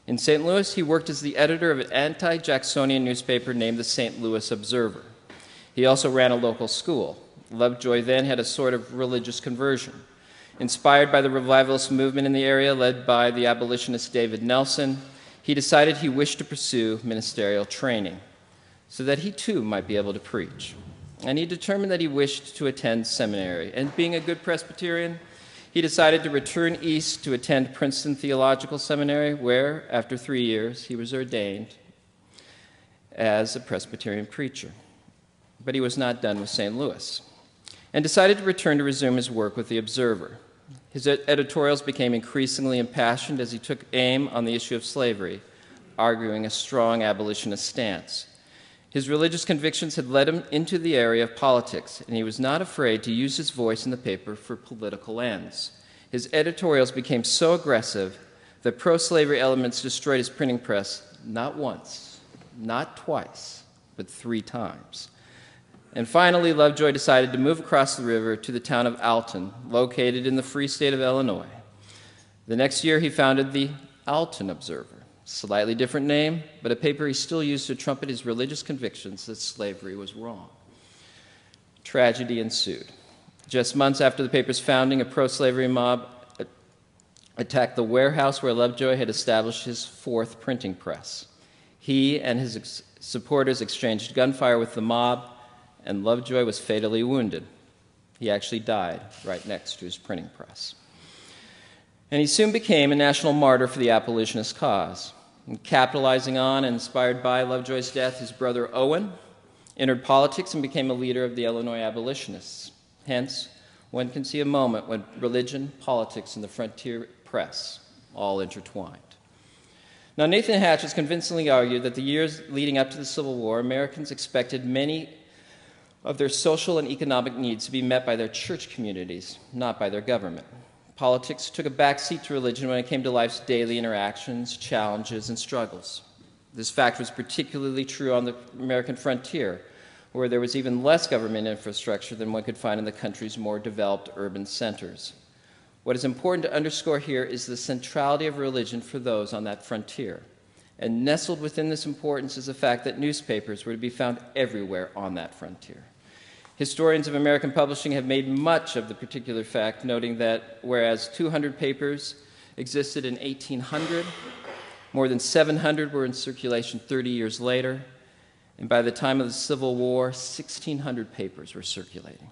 In St. Louis, he worked as the editor of an anti-Jacksonian newspaper named the St. Louis Observer. He also ran a local school. Lovejoy then had a sort of religious conversion. Inspired by the revivalist movement in the area led by the abolitionist David Nelson, he decided he wished to pursue ministerial training so that he too might be able to preach. And he determined that he wished to attend seminary. And being a good Presbyterian, he decided to return east to attend Princeton Theological Seminary, where, after 3 years, he was ordained as a Presbyterian preacher. But he was not done with St. Louis, and decided to return to resume his work with the Observer. His editorials became increasingly impassioned as he took aim on the issue of slavery, arguing a strong abolitionist stance. His religious convictions had led him into the area of politics, and he was not afraid to use his voice in the paper for political ends. His editorials became so aggressive that pro-slavery elements destroyed his printing press not once, not twice, but 3 times. And finally, Lovejoy decided to move across the river to the town of Alton, located in the free state of Illinois. The next year, he founded the Alton Observer. Slightly different name, but a paper he still used to trumpet his religious convictions that slavery was wrong. Tragedy ensued. Just months after the paper's founding, a pro-slavery mob attacked the warehouse where Lovejoy had established his 4th printing press. He and his supporters exchanged gunfire with the mob, and Lovejoy was fatally wounded. He actually died right next to his printing press. And he soon became a national martyr for the abolitionist cause. And capitalizing on and inspired by Lovejoy's death, his brother Owen entered politics and became a leader of the Illinois abolitionists. Hence, one can see a moment when religion, politics, and the frontier press all intertwined. Now, Nathan Hatch has convincingly argued that the years leading up to the Civil War, Americans expected many of their social and economic needs to be met by their church communities, not by their government. Politics took a backseat to religion when it came to life's daily interactions, challenges, and struggles. This fact was particularly true on the American frontier, where there was even less government infrastructure than one could find in the country's more developed urban centers. What is important to underscore here is the centrality of religion for those on that frontier. And nestled within this importance is the fact that newspapers were to be found everywhere on that frontier. Historians of American publishing have made much of the particular fact, noting that whereas 200 papers existed in 1800, more than 700 were in circulation 30 years later, And by the time of the Civil War, 1,600 papers were circulating.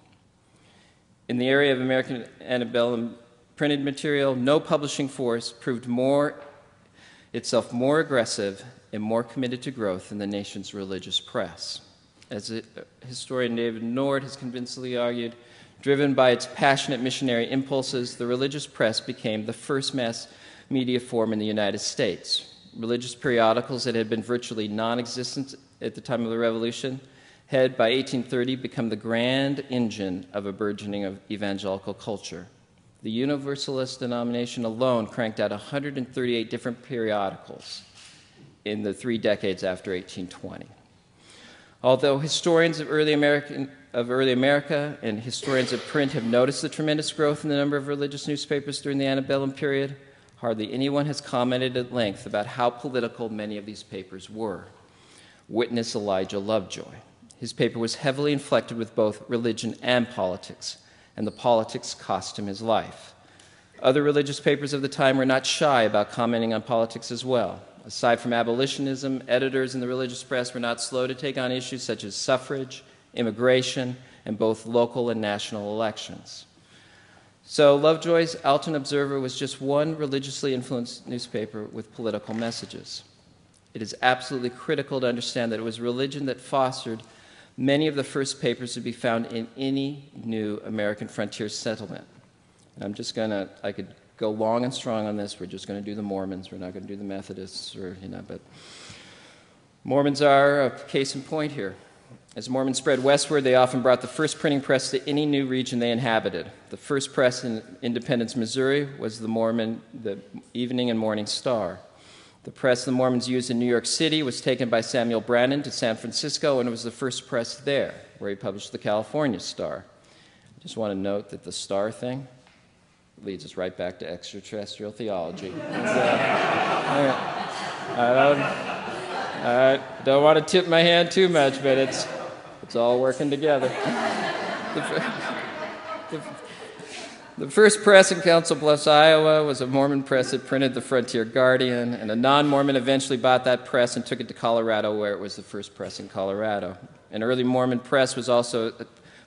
In the area of American antebellum printed material, no publishing force proved itself more aggressive and more committed to growth than the nation's religious press. As historian David Nord has convincingly argued, driven by its passionate missionary impulses, the religious press became the first mass media form in the United States. Religious periodicals that had been virtually non-existent at the time of the Revolution had, by 1830, become the grand engine of a burgeoning of evangelical culture. The Universalist denomination alone cranked out 138 different periodicals in the 3 decades after 1820. Although historians of early America and historians of print have noticed the tremendous growth in the number of religious newspapers during the antebellum period, hardly anyone has commented at length about how political many of these papers were. Witness Elijah Lovejoy. His paper was heavily inflected with both religion and politics, and the politics cost him his life. Other religious papers of the time were not shy about commenting on politics as well. Aside from abolitionism, editors in the religious press were not slow to take on issues such as suffrage, immigration, and both local and national elections. So Lovejoy's Alton Observer was just one religiously influenced newspaper with political messages. It is absolutely critical to understand that it was religion that fostered many of the first papers to be found in any new American frontier settlement. And I could go long and strong on this. We're just going to do the Mormons. We're not going to do the Methodists, but Mormons are a case in point here. As Mormons spread westward, they often brought the first printing press to any new region they inhabited. The first press in Independence, Missouri was the Evening and Morning Star. The press the Mormons used in New York City was taken by Samuel Brannan to San Francisco, and it was the first press there, where he published the California Star. I just want to note that the Star thing leads us right back to extraterrestrial theology. I don't want to tip my hand too much, but it's all working together. The first press in Council Bluffs, Iowa, was a Mormon press that printed the Frontier Guardian, and a non-Mormon eventually bought that press and took it to Colorado, where it was the first press in Colorado. An early Mormon press was also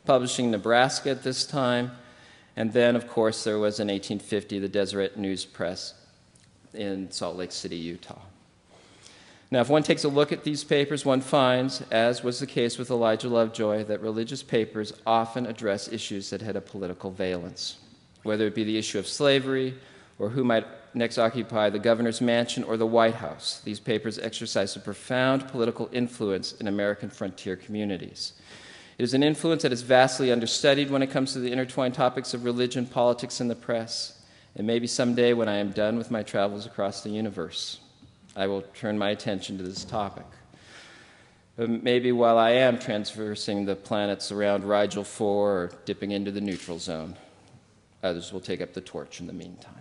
publishing Nebraska at this time, and then, of course, there was in 1850 the Deseret News Press in Salt Lake City, Utah. Now, if one takes a look at these papers, one finds, as was the case with Elijah Lovejoy, that religious papers often address issues that had a political valence, whether it be the issue of slavery or who might next occupy the governor's mansion or the White House. These papers exercise a profound political influence in American frontier communities. It is an influence that is vastly understudied when it comes to the intertwined topics of religion, politics, and the press. And maybe someday, when I am done with my travels across the universe, I will turn my attention to this topic. But maybe while I am traversing the planets around Rigel 4 or dipping into the neutral zone, others will take up the torch in the meantime.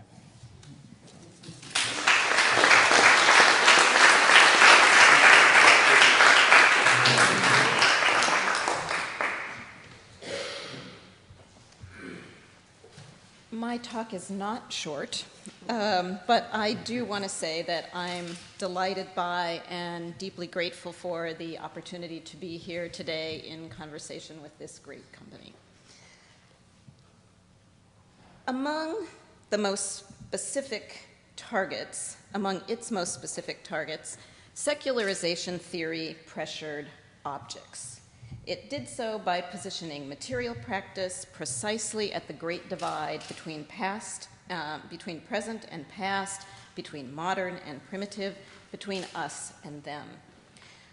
My talk is not short, but I do want to say that I'm delighted by and deeply grateful for the opportunity to be here today in conversation with this great company. Among its most specific targets, secularization theory pressured objects. It did so by positioning material practice precisely at the great divide between present and past, between modern and primitive, between us and them.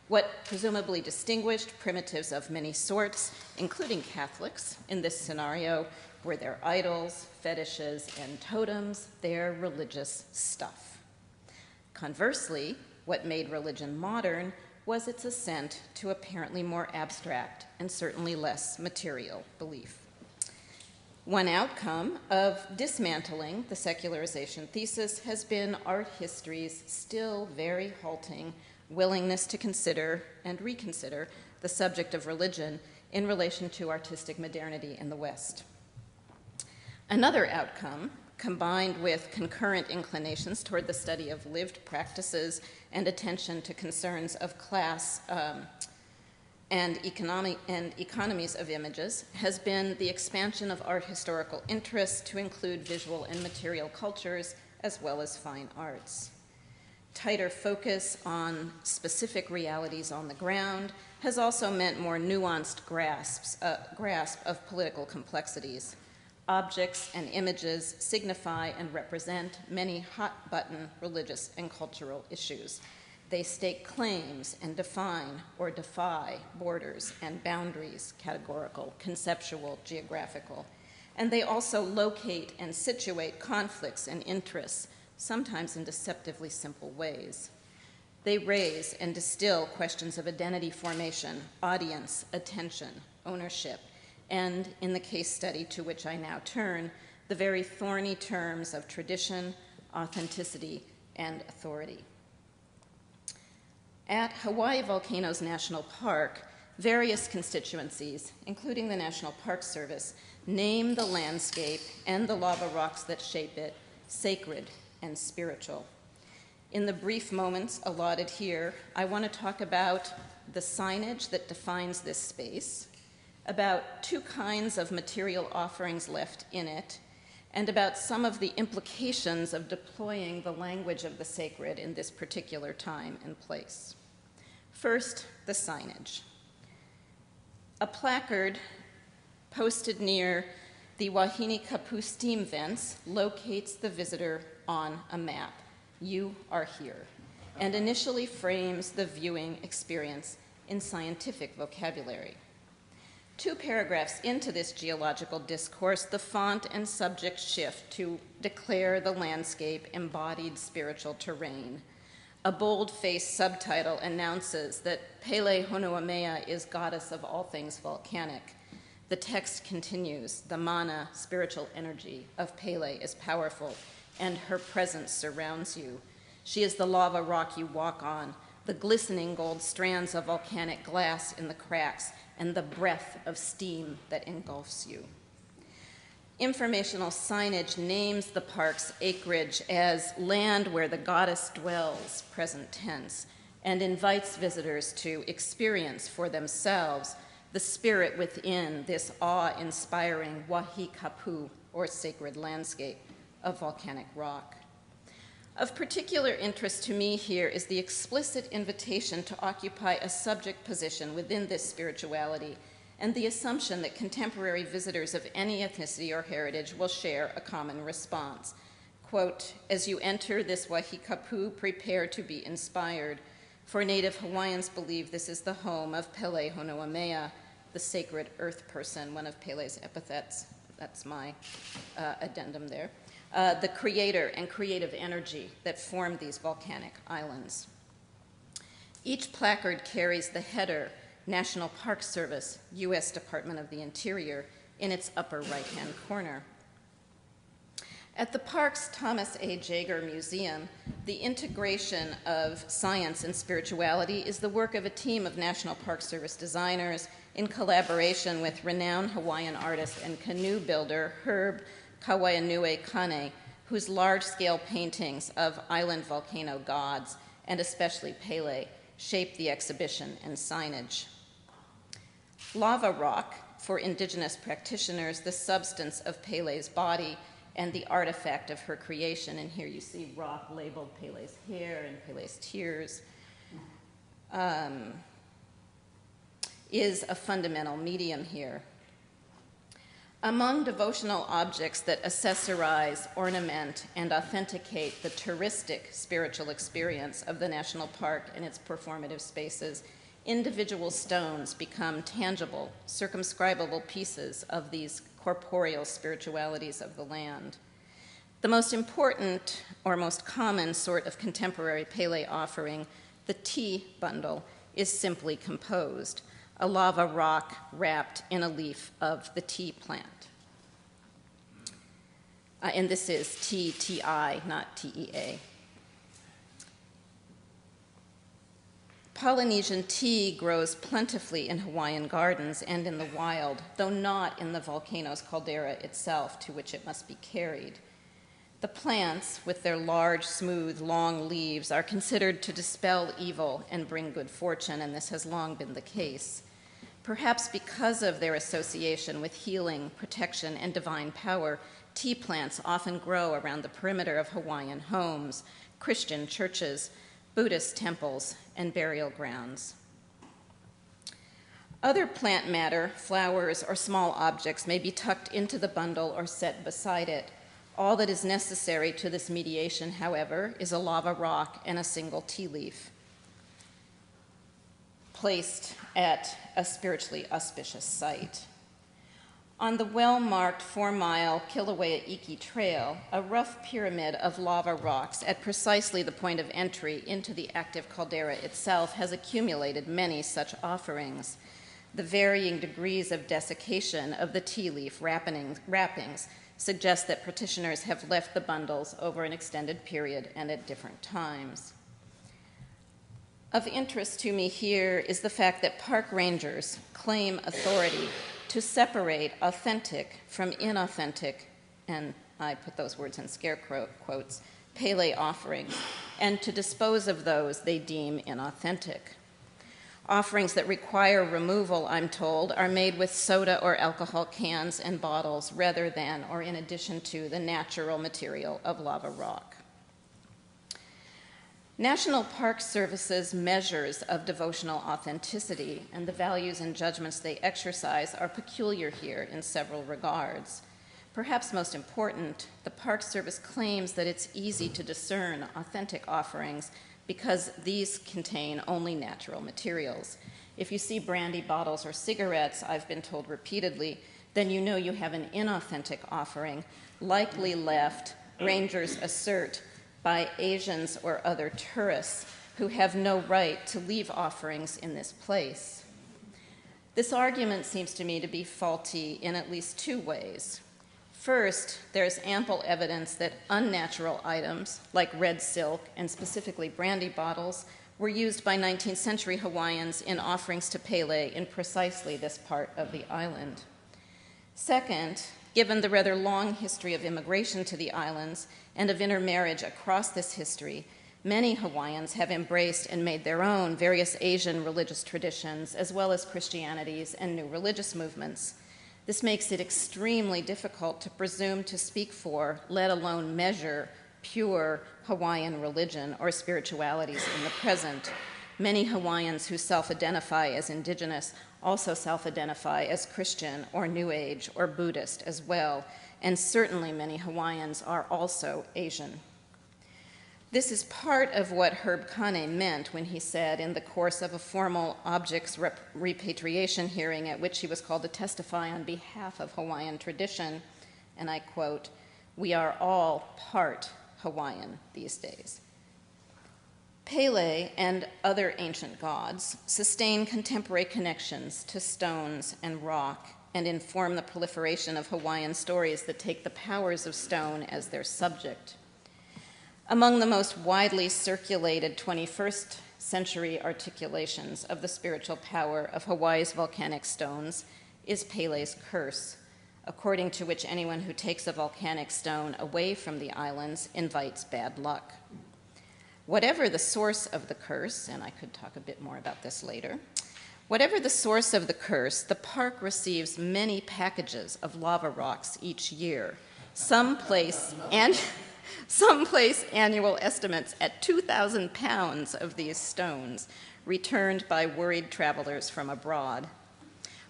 What presumably distinguished primitives of many sorts, including Catholics in this scenario, were their idols, fetishes, and totems, their religious stuff. Conversely, what made religion modern was its ascent to apparently more abstract and certainly less material belief. One outcome of dismantling the secularization thesis has been art history's still very halting willingness to consider and reconsider the subject of religion in relation to artistic modernity in the West. Another outcome, combined with concurrent inclinations toward the study of lived practices and attention to concerns of class and economies of images has been the expansion of art historical interest to include visual and material cultures as well as fine arts. Tighter focus on specific realities on the ground has also meant more nuanced grasp of political complexities. Objects and images signify and represent many hot-button religious and cultural issues. They stake claims and define or defy borders and boundaries, categorical, conceptual, geographical. And they also locate and situate conflicts and interests, sometimes in deceptively simple ways. They raise and distill questions of identity formation, audience, attention, ownership, and, in the case study to which I now turn, the very thorny terms of tradition, authenticity, and authority. At Hawaii Volcanoes National Park, various constituencies, including the National Park Service, name the landscape and the lava rocks that shape it sacred and spiritual. In the brief moments allotted here, I want to talk about the signage that defines this space, about two kinds of material offerings left in it, and about some of the implications of deploying the language of the sacred in this particular time and place. First, the signage. A placard posted near the Wahine Kapu steam vents locates the visitor on a map. You are here, and initially frames the viewing experience in scientific vocabulary. 2 paragraphs into this geological discourse, the font and subject shift to declare the landscape embodied spiritual terrain. A bold-faced subtitle announces that Pele Honuamea is goddess of all things volcanic. The text continues, the mana, spiritual energy of Pele is powerful, and her presence surrounds you. She is the lava rock you walk on, the glistening gold strands of volcanic glass in the cracks, and the breath of steam that engulfs you. Informational signage names the park's acreage as land where the goddess dwells, present tense, and invites visitors to experience for themselves the spirit within this awe-inspiring Wahi Kapu, or sacred landscape, of volcanic rock. Of particular interest to me here is the explicit invitation to occupy a subject position within this spirituality and the assumption that contemporary visitors of any ethnicity or heritage will share a common response. Quote, as you enter this Wahi Kapu, prepare to be inspired, for Native Hawaiians believe this is the home of Pele Honuamea, the sacred earth person, one of Pele's epithets. That's my addendum there. The creator and creative energy that form these volcanic islands. Each placard carries the header, National Park Service, U.S. Department of the Interior, in its upper right-hand corner. At the park's Thomas A. Jaeger Museum, the integration of science and spirituality is the work of a team of National Park Service designers in collaboration with renowned Hawaiian artist and canoe builder Herb Kawainue Kane, whose large-scale paintings of island volcano gods, and especially Pele, shaped the exhibition and signage. Lava rock, for indigenous practitioners, the substance of Pele's body and the artifact of her creation. And here you see rock labeled Pele's hair and Pele's tears, is a fundamental medium here. Among devotional objects that accessorize, ornament, and authenticate the touristic spiritual experience of the national park and its performative spaces, individual stones become tangible, circumscribable pieces of these corporeal spiritualities of the land. The most important or most common sort of contemporary Pele offering, the tea bundle, is simply composed, a lava rock wrapped in a leaf of the tea plant. And this is T-T-I, not T-E-A. Polynesian tea grows plentifully in Hawaiian gardens and in the wild, though not in the volcano's caldera itself, to which it must be carried. The plants, with their large, smooth, long leaves, are considered to dispel evil and bring good fortune, and this has long been the case. Perhaps because of their association with healing, protection, and divine power, tea plants often grow around the perimeter of Hawaiian homes, Christian churches, Buddhist temples, and burial grounds. Other plant matter, flowers, or small objects may be tucked into the bundle or set beside it. All that is necessary to this mediation, however, is a lava rock and a single tea leaf placed at a spiritually auspicious site. On the well-marked 4-mile Kilauea Iki Trail, a rough pyramid of lava rocks at precisely the point of entry into the active caldera itself has accumulated many such offerings. The varying degrees of desiccation of the tea leaf wrappings suggest that petitioners have left the bundles over an extended period and at different times. Of interest to me here is the fact that park rangers claim authority to separate authentic from inauthentic, and I put those words in scare quotes, Pele offerings, and to dispose of those they deem inauthentic. Offerings that require removal, I'm told, are made with soda or alcohol cans and bottles rather than or in addition to the natural material of lava rock. National Park Service's measures of devotional authenticity and the values and judgments they exercise are peculiar here in several regards. Perhaps most important, the Park Service claims that it's easy to discern authentic offerings because these contain only natural materials. If you see brandy bottles or cigarettes, I've been told repeatedly, then you know you have an inauthentic offering, likely left, rangers assert, by Asians or other tourists who have no right to leave offerings in this place. This argument seems to me to be faulty in at least two ways. First, there's ample evidence that unnatural items, like red silk and specifically brandy bottles, were used by 19th century Hawaiians in offerings to Pele in precisely this part of the island. Second, given the rather long history of immigration to the islands and of intermarriage across this history, many Hawaiians have embraced and made their own various Asian religious traditions, as well as Christianities and new religious movements. This makes it extremely difficult to presume to speak for, let alone measure, pure Hawaiian religion or spiritualities in the present. Many Hawaiians who self-identify as indigenous also self-identify as Christian or New Age or Buddhist as well, and certainly many Hawaiians are also Asian. This is part of what Herb Kane meant when he said in the course of a formal objects repatriation hearing at which he was called to testify on behalf of Hawaiian tradition, and I quote, "We are all part Hawaiian these days." Pele and other ancient gods sustain contemporary connections to stones and rock and inform the proliferation of Hawaiian stories that take the powers of stone as their subject. Among the most widely circulated 21st century articulations of the spiritual power of Hawaii's volcanic stones is Pele's curse, according to which anyone who takes a volcanic stone away from the islands invites bad luck. Whatever the source of the curse, and I could talk a bit more about this later, whatever the source of the curse, the park receives many packages of lava rocks each year. Some place annual estimates at 2,000 pounds of these stones returned by worried travelers from abroad.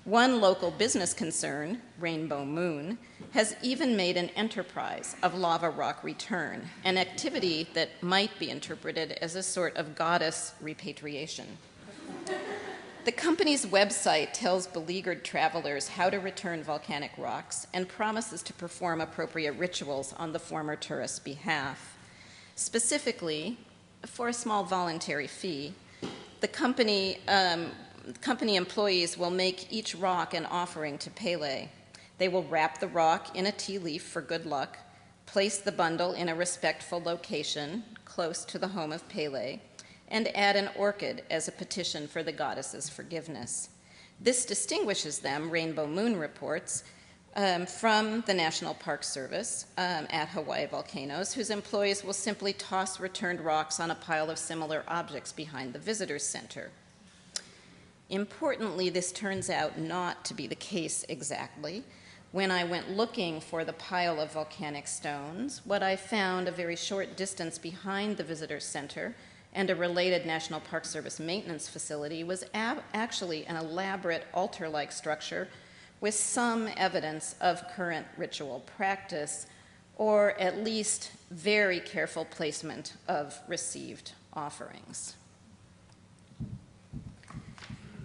One local business concern, Rainbow Moon, has even made an enterprise of lava rock return, an activity that might be interpreted as a sort of goddess repatriation. The company's website tells beleaguered travelers how to return volcanic rocks and promises to perform appropriate rituals on the former tourists' behalf. Specifically, for a small voluntary fee, the company employees will make each rock an offering to Pele. They will wrap the rock in a tea leaf for good luck, place the bundle in a respectful location close to the home of Pele, and add an orchid as a petition for the goddess's forgiveness. This distinguishes them, Rainbow Moon reports, from the National Park Service at Hawaii volcanoes, whose employees will simply toss returned rocks on a pile of similar objects behind the visitor's center. Importantly, this turns out not to be the case exactly. When I went looking for the pile of volcanic stones, what I found a very short distance behind the visitor center and a related National Park Service maintenance facility was actually an elaborate altar-like structure with some evidence of current ritual practice, or at least very careful placement of received offerings.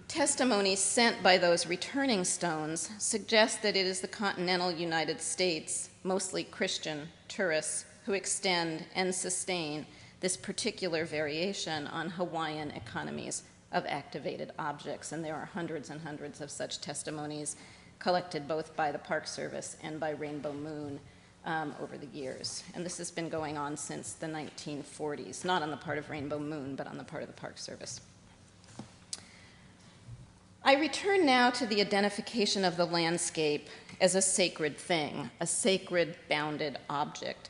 Testimonies sent by those returning stones suggest that it is the continental United States, mostly Christian tourists, who extend and sustain this particular variation on Hawaiian economies of activated objects. And there are hundreds and hundreds of such testimonies collected both by the Park Service and by Rainbow Moon over the years. And this has been going on since the 1940s, not on the part of Rainbow Moon, but on the part of the Park Service. I return now to the identification of the landscape as a sacred thing, a sacred bounded object,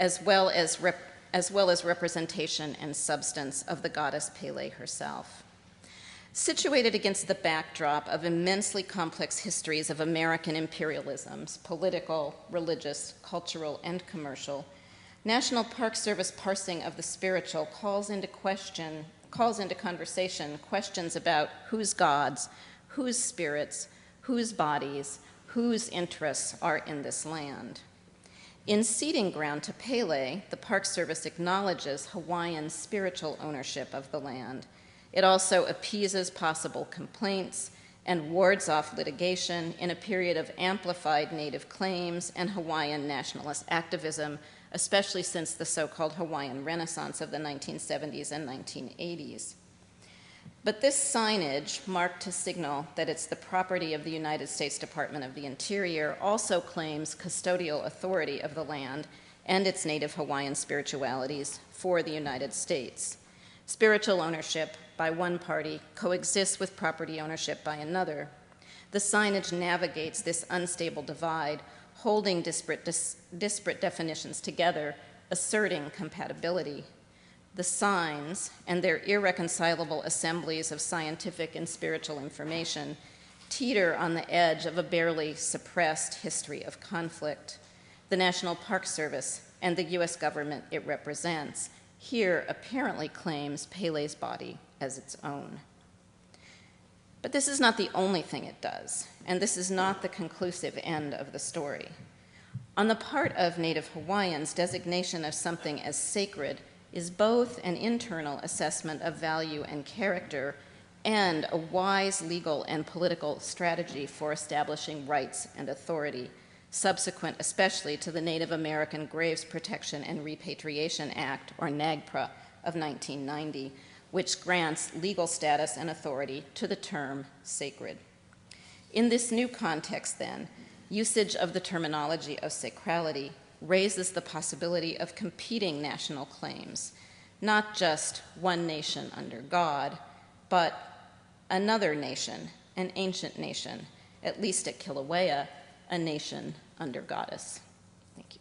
as well as representation and substance of the goddess Pele herself. Situated against the backdrop of immensely complex histories of American imperialisms, political, religious, cultural, and commercial, National Park Service parsing of the spiritual calls into conversation questions about whose gods, whose spirits, whose bodies, whose interests are in this land. In ceding ground to Pele, the Park Service acknowledges Hawaiian spiritual ownership of the land. It also appeases possible complaints and wards off litigation in a period of amplified Native claims and Hawaiian nationalist activism, especially since the so-called Hawaiian Renaissance of the 1970s and 1980s. But this signage, marked to signal that it's the property of the United States Department of the Interior, also claims custodial authority of the land and its native Hawaiian spiritualities for the United States. Spiritual ownership by one party coexists with property ownership by another. The signage navigates this unstable divide, holding disparate definitions together, asserting compatibility. The signs and their irreconcilable assemblies of scientific and spiritual information teeter on the edge of a barely suppressed history of conflict. The National Park Service and the U.S. government it represents here apparently claims Pele's body as its own. But this is not the only thing it does, and this is not the conclusive end of the story. On the part of Native Hawaiians, designation of something as sacred is both an internal assessment of value and character and a wise legal and political strategy for establishing rights and authority, subsequent especially to the Native American Graves Protection and Repatriation Act, or NAGPRA, of 1990, which grants legal status and authority to the term sacred. In this new context, then, usage of the terminology of sacrality raises the possibility of competing national claims, not just one nation under God, but another nation, an ancient nation, at least at Kilauea, a nation under goddess. Thank you.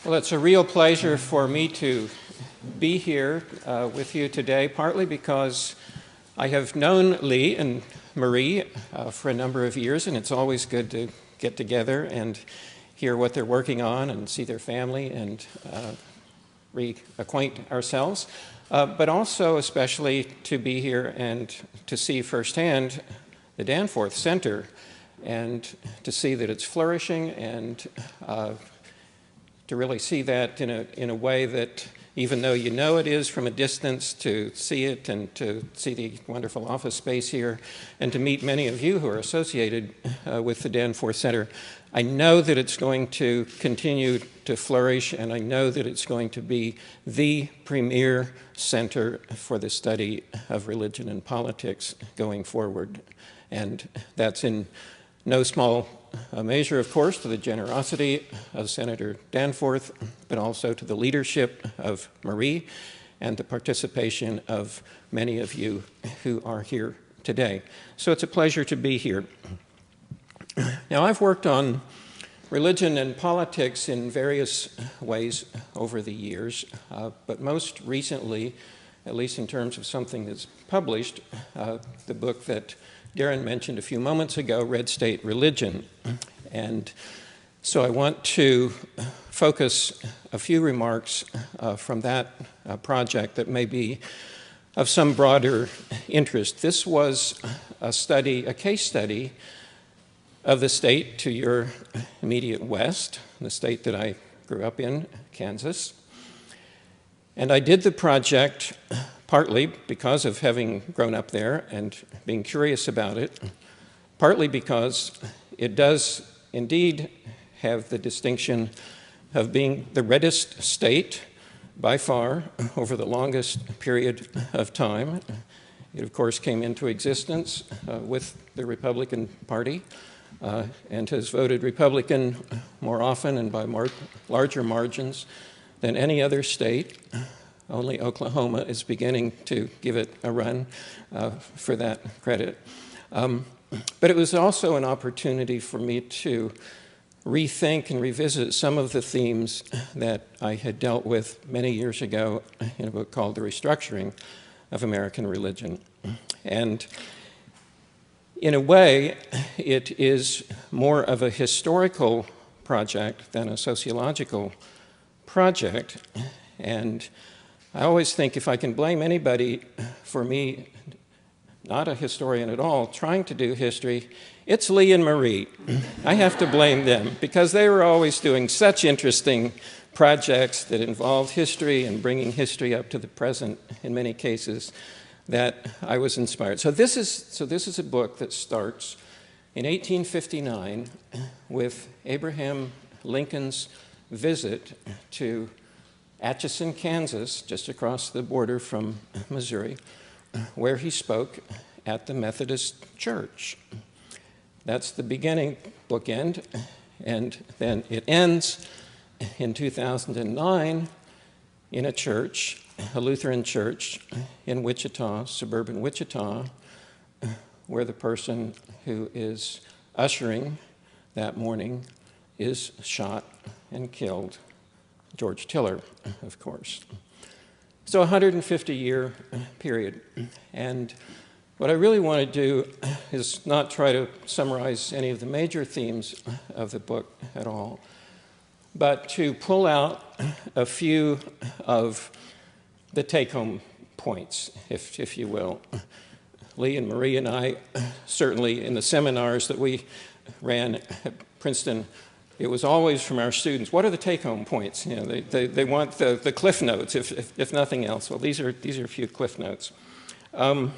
Well, it's a real pleasure for me to be here with you today, partly because I have known Lee and Marie for a number of years, and it's always good to get together and hear what they're working on and see their family and reacquaint ourselves, but also especially to be here and to see firsthand the Danforth Center and to see that it's flourishing and to really see that in a way that, even though you know it is from a distance, to see it and to see the wonderful office space here and to meet many of you who are associated with the Danforth Center. I know that it's going to continue to flourish, and I know that it's going to be the premier center for the study of religion and politics going forward. And that's in no small measure, of course, to the generosity of Senator Danforth, but also to the leadership of Marie and the participation of many of you who are here today. So it's a pleasure to be here. Now, I've worked on religion and politics in various ways over the years, but most recently, at least in terms of something that's published, the book that Darren mentioned a few moments ago, Red State Religion. And so I want to focus a few remarks from that project that may be of some broader interest. This was a case study of the state to your immediate west, the state that I grew up in, Kansas. And I did the project partly because of having grown up there and being curious about it, partly because it does indeed have the distinction of being the reddest state by far over the longest period of time. It, of course, came into existence with the Republican Party and has voted Republican more often and by larger margins than any other state. Only Oklahoma is beginning to give it a run for that credit. But it was also an opportunity for me to rethink and revisit some of the themes that I had dealt with many years ago in a book called The Restructuring of American Religion. And in a way, it is more of a historical project than a sociological project. And I always think if I can blame anybody for me, not a historian at all, trying to do history, it's Lee and Marie. I have to blame them because they were always doing such interesting projects that involved history and bringing history up to the present in many cases that I was inspired. So this is a book that starts in 1859 with Abraham Lincoln's visit to Atchison, Kansas, just across the border from Missouri, where he spoke at the Methodist Church. That's the beginning bookend, and then it ends in 2009 in a church, a Lutheran church in Wichita, suburban Wichita, where the person who is ushering that morning is shot and killed. George Tiller, of course. So a 150-year period. And what I really want to do is not try to summarize any of the major themes of the book at all, but to pull out a few of the take-home points, if you will. Lee and Marie and I, certainly in the seminars that we ran at Princeton, it was always from our students, what are the take-home points? You know, they want the cliff notes, if nothing else. Well, these are a few cliff notes. One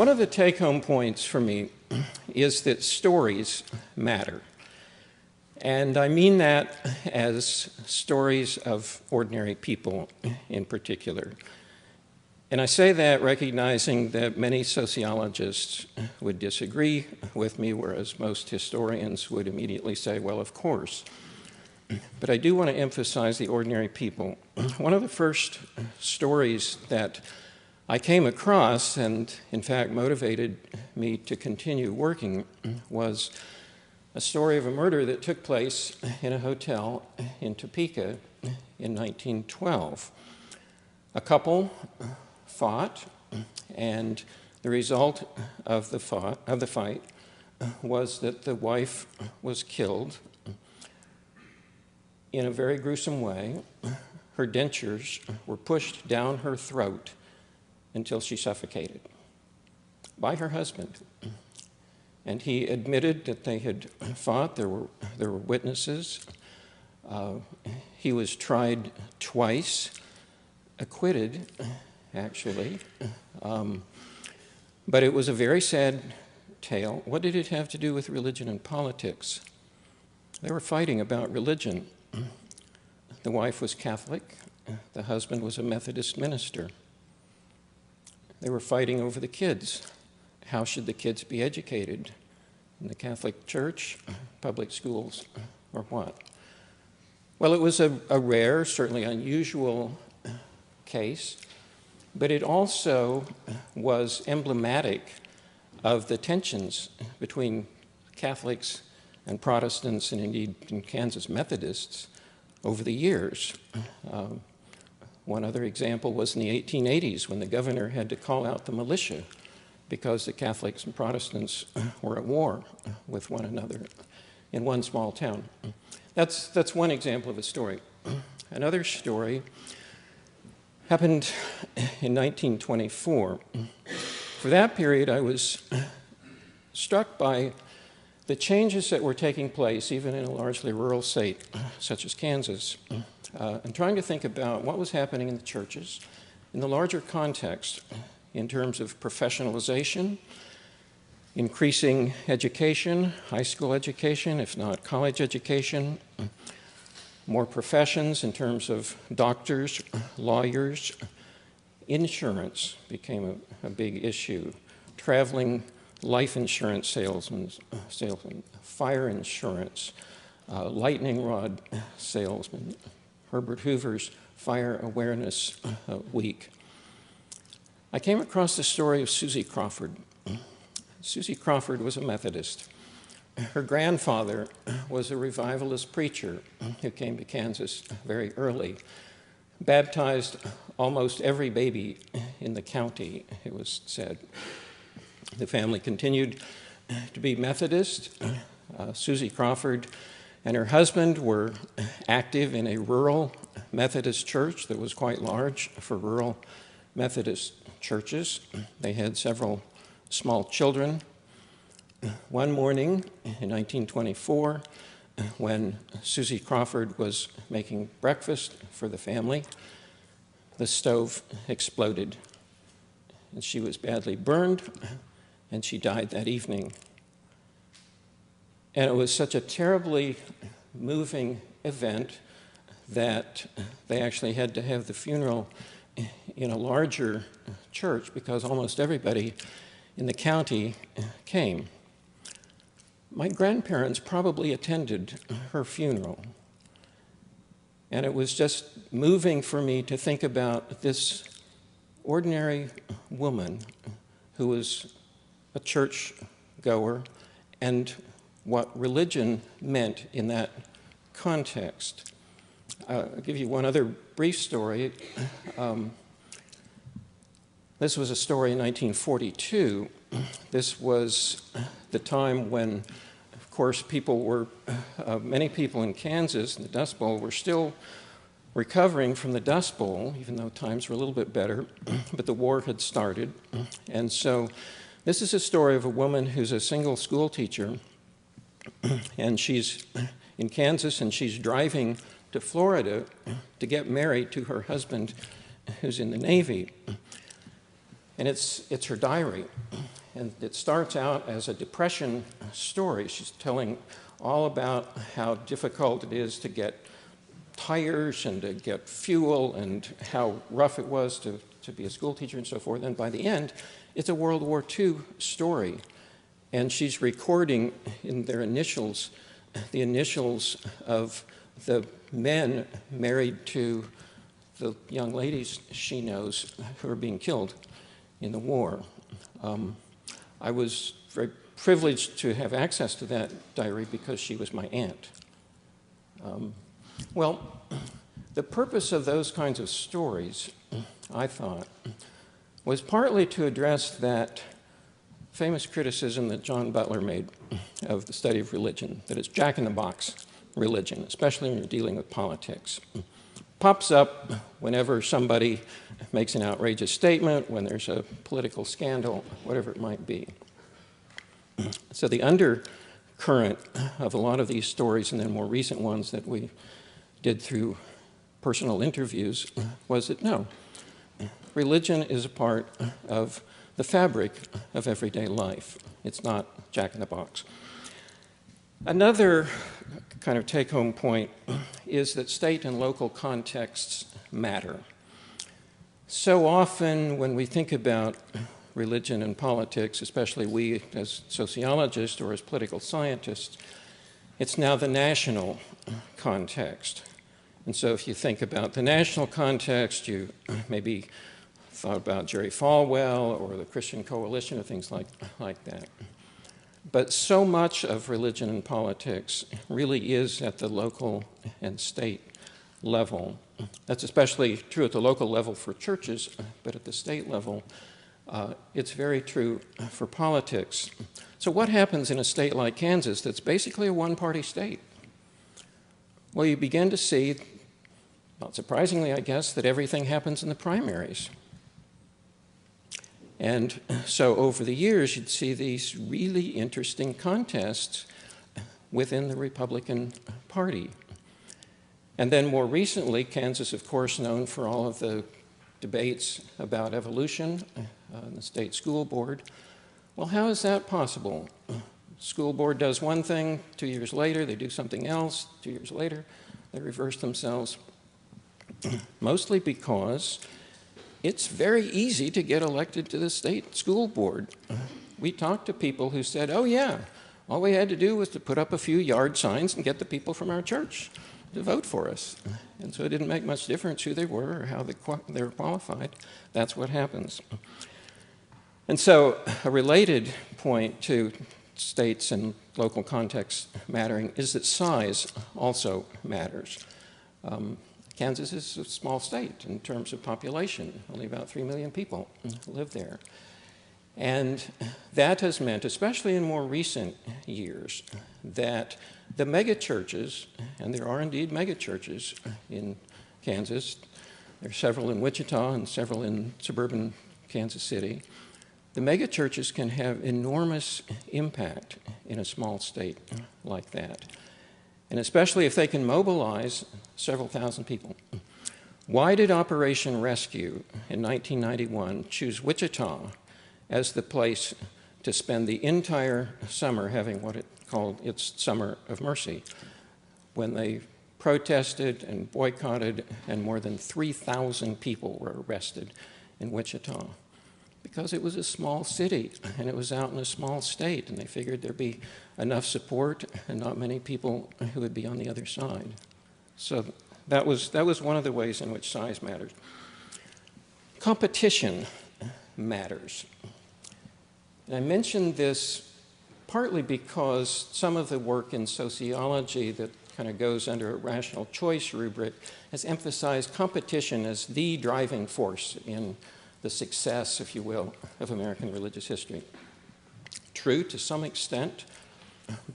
of the take-home points for me is that stories matter. And I mean that as stories of ordinary people in particular. And I say that recognizing that many sociologists would disagree with me, whereas most historians would immediately say, well, of course. But I do want to emphasize the ordinary people. One of the first stories that I came across, and in fact motivated me to continue working, was a story of a murder that took place in a hotel in Topeka in 1912. A couple fought, and the result of the fight was that the wife was killed in a very gruesome way. Her dentures were pushed down her throat until she suffocated by her husband. And he admitted that they had fought. There were witnesses. He was tried twice, acquitted, actually. But it was a very sad tale. What did it have to do with religion and politics? They were fighting about religion. The wife was Catholic. The husband was a Methodist minister. They were fighting over the kids. How should the kids be educated? In the Catholic Church, public schools, or what? Well, it was a rare, certainly unusual case, but it also was emblematic of the tensions between Catholics and Protestants, and indeed in Kansas Methodists, over the years. One other example was in the 1880s when the governor had to call out the militia because the Catholics and Protestants were at war with one another in one small town. That's one example of a story. Another story happened in 1924. For that period, I was struck by the changes that were taking place, even in a largely rural state such as Kansas, and trying to think about what was happening in the churches in the larger context in terms of professionalization, increasing education, high school education, if not college education, more professions in terms of doctors, lawyers. Insurance became a big issue. Traveling life insurance salesmen, fire insurance, lightning rod salesmen, Herbert Hoover's Fire Awareness Week. I came across the story of Susie Crawford. Susie Crawford was a Methodist. Her grandfather was a revivalist preacher who came to Kansas very early, baptized almost every baby in the county, it was said. The family continued to be Methodist. Susie Crawford and her husband were active in a rural Methodist church that was quite large for rural Methodist churches. They had several small children. One morning in 1924, when Susie Crawford was making breakfast for the family, the stove exploded, and she was badly burned, and she died that evening. And it was such a terribly moving event that they actually had to have the funeral in a larger church because almost everybody in the county came. My grandparents probably attended her funeral, and it was just moving for me to think about this ordinary woman who was a church goer and what religion meant in that context. I'll give you one other brief story. This was a story in 1942. This was the time when, of course, many people in Kansas in the Dust Bowl were still recovering from the Dust Bowl, even though times were a little bit better, but the war had started. And so this is a story of a woman who's a single school teacher, and she's in Kansas, and she's driving to Florida to get married to her husband, who's in the Navy. And it's her diary. And it starts out as a Depression story. She's telling all about how difficult it is to get tires and to get fuel and how rough it was to be a school teacher and so forth. And by the end, it's a World War II story. And she's recording in their initials, the initials of the men married to the young ladies she knows who are being killed in the war. I was very privileged to have access to that diary because she was my aunt. Well, the purpose of those kinds of stories, I thought, was partly to address that famous criticism that John Butler made of the study of religion, that it's jack-in-the-box religion, especially when you're dealing with politics. Pops up whenever somebody makes an outrageous statement, when there's a political scandal, whatever it might be. So the undercurrent of a lot of these stories, and then more recent ones that we did through personal interviews, was that no, religion is a part of the fabric of everyday life. It's not jack-in-the-box. Another kind of take-home point is that state and local contexts matter. So often when we think about religion and politics, especially we as sociologists or as political scientists, it's now the national context. And so if you think about the national context, you maybe thought about Jerry Falwell or the Christian Coalition or things like that. But so much of religion and politics really is at the local and state level. That's especially true at the local level for churches, but at the state level, it's very true for politics. So what happens in a state like Kansas that's basically a one-party state? Well, you begin to see, not surprisingly, I guess, that everything happens in the primaries. And so over the years, you'd see these really interesting contests within the Republican Party. And then more recently, Kansas, of course, known for all of the debates about evolution, the state school board. Well, how is that possible? School board does one thing, 2 years later, they do something else, 2 years later, they reverse themselves. Mostly because it's very easy to get elected to the state school board. We talked to people who said, oh yeah, all we had to do was to put up a few yard signs and get the people from our church to vote for us. And so it didn't make much difference who they were or how they were qualified. That's what happens. And so a related point to states and local context mattering is that size also matters. Kansas is a small state in terms of population. Only about 3 million people live there. And that has meant, especially in more recent years, that the megachurches, and there are indeed megachurches in Kansas, there are several in Wichita and several in suburban Kansas City, the megachurches can have enormous impact in a small state like that. And especially if they can mobilize several thousand people. Why did Operation Rescue in 1991 choose Wichita as the place to spend the entire summer having what it called its Summer of Mercy, when they protested and boycotted and more than 3,000 people were arrested in Wichita? Because it was a small city and it was out in a small state, and they figured there'd be enough support and not many people who would be on the other side. So that was one of the ways in which size matters. Competition matters. And I mentioned this partly because some of the work in sociology that kind of goes under a rational choice rubric has emphasized competition as the driving force in the success, if you will, of American religious history. True to some extent,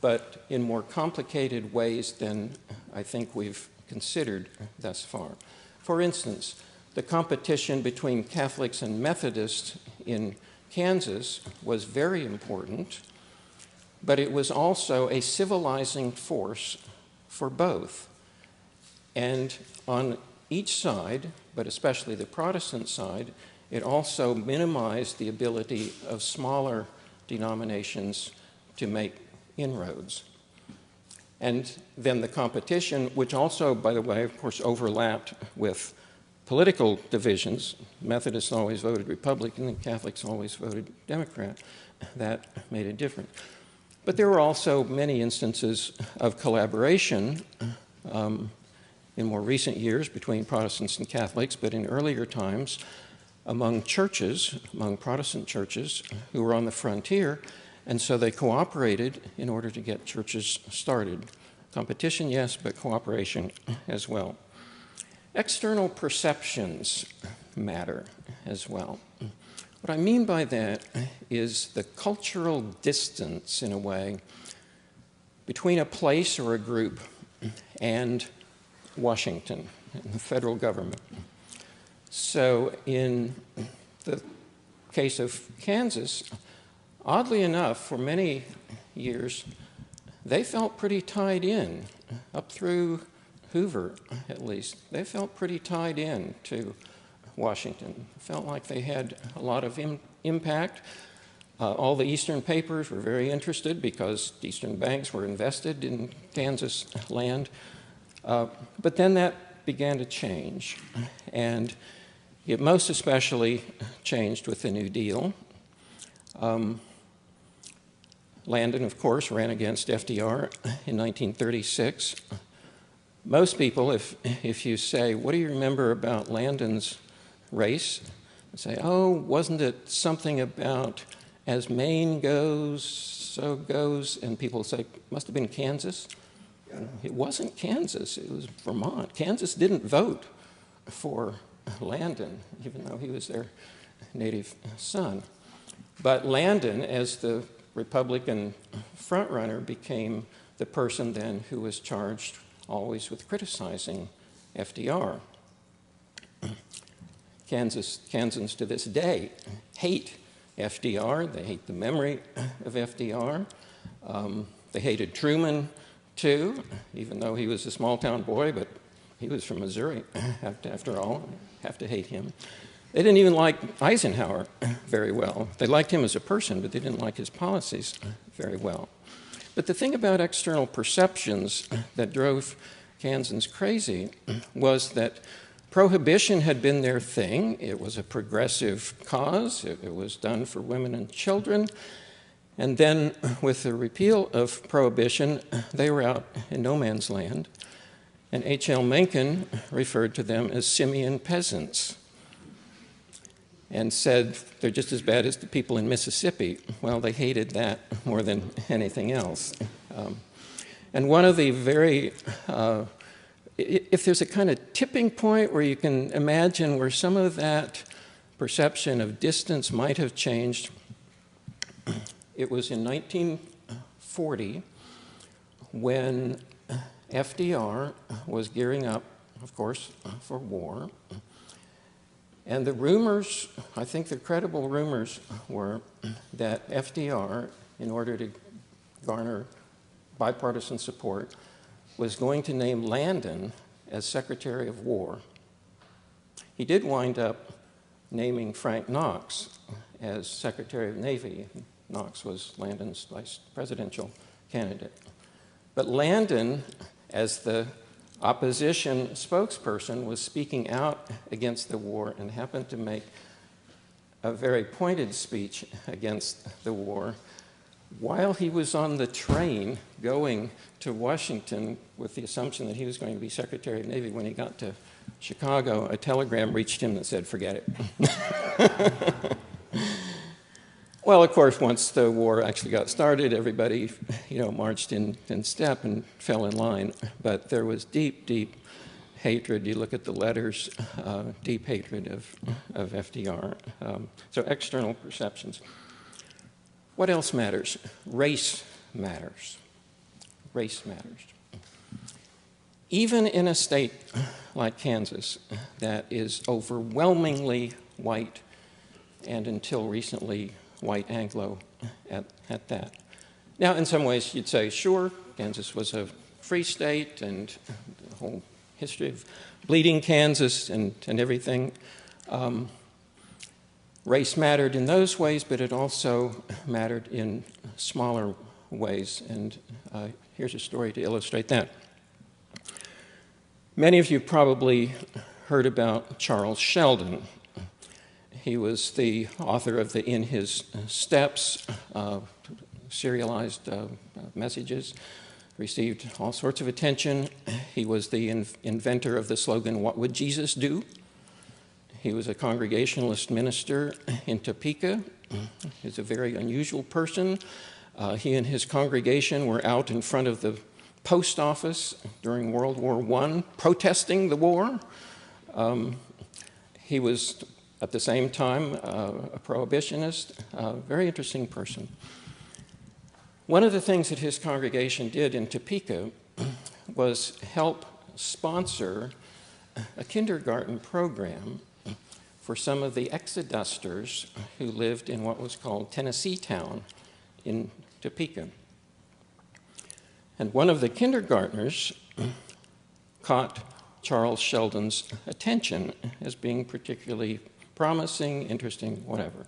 but in more complicated ways than I think we've considered thus far. For instance, the competition between Catholics and Methodists in Kansas was very important, but it was also a civilizing force for both. And on each side, but especially the Protestant side, it also minimized the ability of smaller denominations to make inroads. And then the competition, which also, by the way, of course, overlapped with political divisions. Methodists always voted Republican and Catholics always voted Democrat. That made it different. But there were also many instances of collaboration in more recent years between Protestants and Catholics, but in earlier times among churches, among Protestant churches who were on the frontier, and so they cooperated in order to get churches started. Competition, yes, but cooperation as well. External perceptions matter as well. What I mean by that is the cultural distance, in a way, between a place or a group and Washington, and the federal government. So in the case of Kansas, oddly enough, for many years, they felt pretty tied in, up through Hoover, at least. They felt pretty tied in to Washington. Felt like they had a lot of impact. All the Eastern papers were very interested because Eastern banks were invested in Kansas land. But then that began to change. And it most especially changed with the New Deal. Landon, of course, ran against FDR in 1936. Most people, if you say, what do you remember about Landon's race? They say, oh, wasn't it something about as Maine goes, so goes, and people say, must have been Kansas. It wasn't Kansas, it was Vermont. Kansas didn't vote for Landon, even though he was their native son. But Landon, as the Republican frontrunner, became the person then who was charged always with criticizing FDR. Kansans to this day hate FDR. They hate the memory of FDR. They hated Truman, too, even though he was a small-town boy, but he was from Missouri, after all. Have to hate him. They didn't even like Eisenhower very well. They liked him as a person, but they didn't like his policies very well. But the thing about external perceptions that drove Kansans crazy was that prohibition had been their thing. It was a progressive cause. It was done for women and children. And then with the repeal of prohibition, they were out in no man's land. And H.L. Mencken referred to them as simian peasants and said they're just as bad as the people in Mississippi. Well, they hated that more than anything else. And one of the very, if there's a kind of tipping point where you can imagine where some of that perception of distance might have changed, it was in 1940 when FDR was gearing up, of course, for war. And the rumors, I think the credible rumors were that FDR, in order to garner bipartisan support, was going to name Landon as Secretary of War. He did wind up naming Frank Knox as Secretary of Navy. Knox was Landon's vice presidential candidate. But Landon, as the opposition spokesperson, was speaking out against the war and happened to make a very pointed speech against the war while he was on the train going to Washington with the assumption that he was going to be Secretary of Navy. When he got to Chicago, a telegram reached him that said, forget it. Well, of course, once the war actually got started, everybody, marched in step and fell in line. But there was deep, deep hatred. You look at the letters, deep hatred of FDR. So external perceptions. What else matters? Race matters. Race matters. Even in a state like Kansas that is overwhelmingly white, and until recently white Anglo at that. Now, in some ways, you'd say, sure, Kansas was a free state, and the whole history of bleeding Kansas and everything. Race mattered in those ways, but it also mattered in smaller ways, and here's a story to illustrate that. Many of you probably heard about Charles Sheldon. He was the author of the In His Steps, serialized messages, received all sorts of attention. He was the inventor of the slogan, "What would Jesus do?" He was a Congregationalist minister in Topeka. He's a very unusual person. He and his congregation were out in front of the post office during World War I, protesting the war. He was, at the same time, a prohibitionist, a very interesting person. One of the things that his congregation did in Topeka was help sponsor a kindergarten program for some of the exodusters who lived in what was called Tennessee Town in Topeka. And one of the kindergartners caught Charles Sheldon's attention as being particularly promising, interesting, whatever.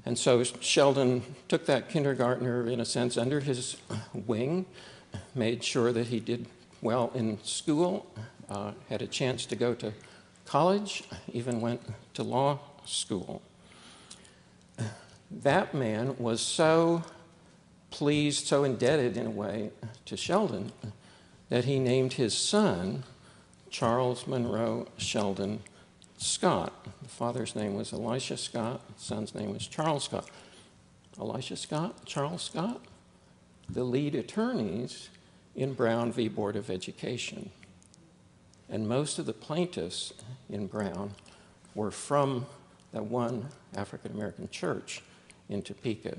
And so Sheldon took that kindergartner, in a sense, under his wing, made sure that he did well in school, had a chance to go to college, even went to law school. That man was so pleased, so indebted in a way to Sheldon, that he named his son Charles Monroe Sheldon Scott. The father's name was Elisha Scott, the son's name was Charles Scott. Elisha Scott, Charles Scott, the lead attorneys in Brown v. Board of Education. And most of the plaintiffs in Brown were from that one African-American church in Topeka.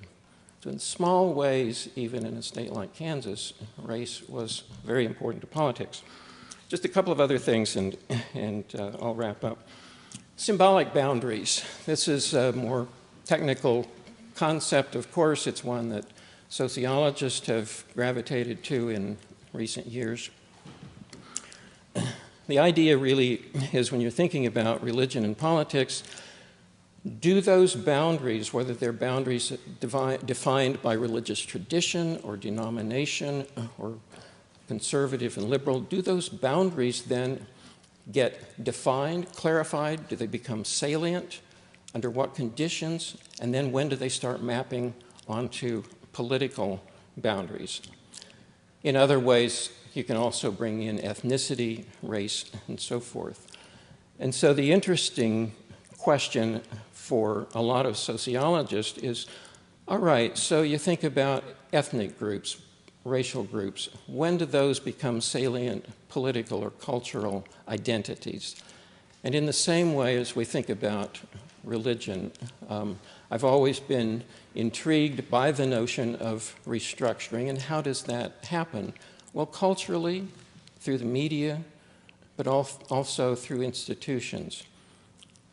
So in small ways, even in a state like Kansas, race was very important to politics. Just a couple of other things, and I'll wrap up. Symbolic boundaries. This is a more technical concept, of course. It's one that sociologists have gravitated to in recent years. The idea really is, when you're thinking about religion and politics, do those boundaries, whether they're boundaries defined by religious tradition or denomination or conservative and liberal, do those boundaries then get defined, clarified? Do they become salient? Under what conditions? And then when do they start mapping onto political boundaries? In other ways, you can also bring in ethnicity, race, and so forth. And so the interesting question for a lot of sociologists is, all right, so you think about ethnic groups, racial groups. When do those become salient political or cultural identities? And in the same way as we think about religion, I've always been intrigued by the notion of restructuring. And how does that happen? Well, culturally, through the media, but also through institutions.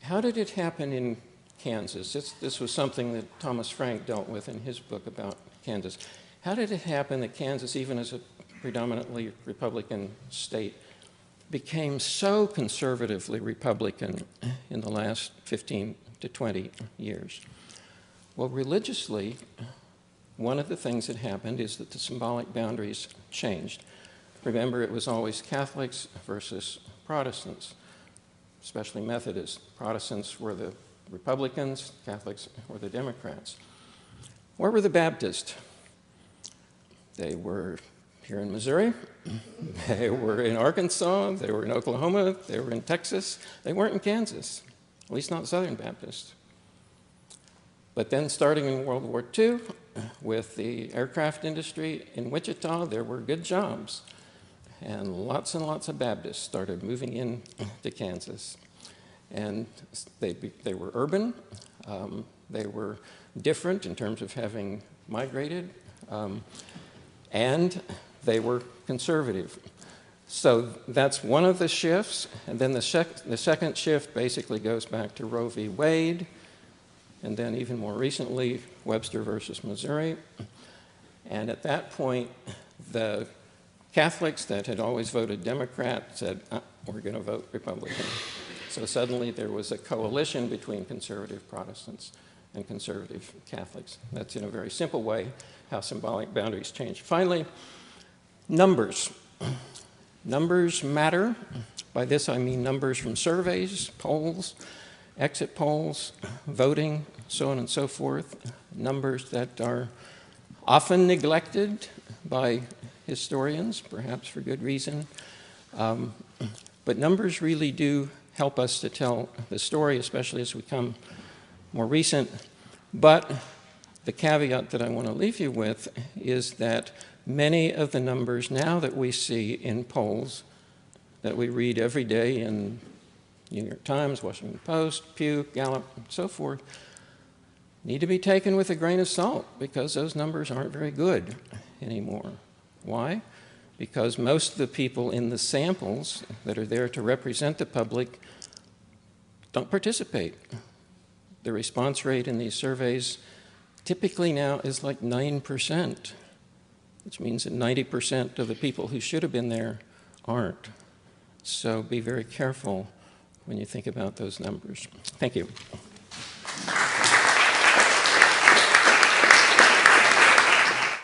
How did it happen in Kansas? This was something that Thomas Frank dealt with in his book about Kansas. How did it happen that Kansas, even as a predominantly Republican state, became so conservatively Republican in the last 15 to 20 years? Well, religiously, one of the things that happened is that the symbolic boundaries changed. Remember, it was always Catholics versus Protestants, especially Methodists. Protestants were the Republicans, Catholics were the Democrats. Where were the Baptists? They were here in Missouri, they were in Arkansas, they were in Oklahoma, they were in Texas. They weren't in Kansas, at least not Southern Baptists. But then starting in World War II, with the aircraft industry in Wichita, there were good jobs. And lots of Baptists started moving in to Kansas. And they were urban, they were different in terms of having migrated, and they were conservative. So that's one of the shifts. And then the second shift basically goes back to Roe v. Wade, and then even more recently, Webster versus Missouri. And at that point, the Catholics that had always voted Democrat said, we're going to vote Republican. So suddenly there was a coalition between conservative Protestants and conservative Catholics. That's, in a very simple way, how symbolic boundaries change. Finally, numbers. Numbers matter. By this I mean numbers from surveys, polls, exit polls, voting, so on and so forth. Numbers that are often neglected by historians, perhaps for good reason. But numbers really do help us to tell the story, especially as we come more recent. But the caveat that I want to leave you with is that many of the numbers now that we see in polls that we read every day in New York Times, Washington Post, Pew, Gallup, and so forth, need to be taken with a grain of salt because those numbers aren't very good anymore. Why? Because most of the people in the samples that are there to represent the public don't participate. The response rate in these surveys typically now is like 9%, which means that 90% of the people who should have been there aren't. So be very careful when you think about those numbers. Thank you.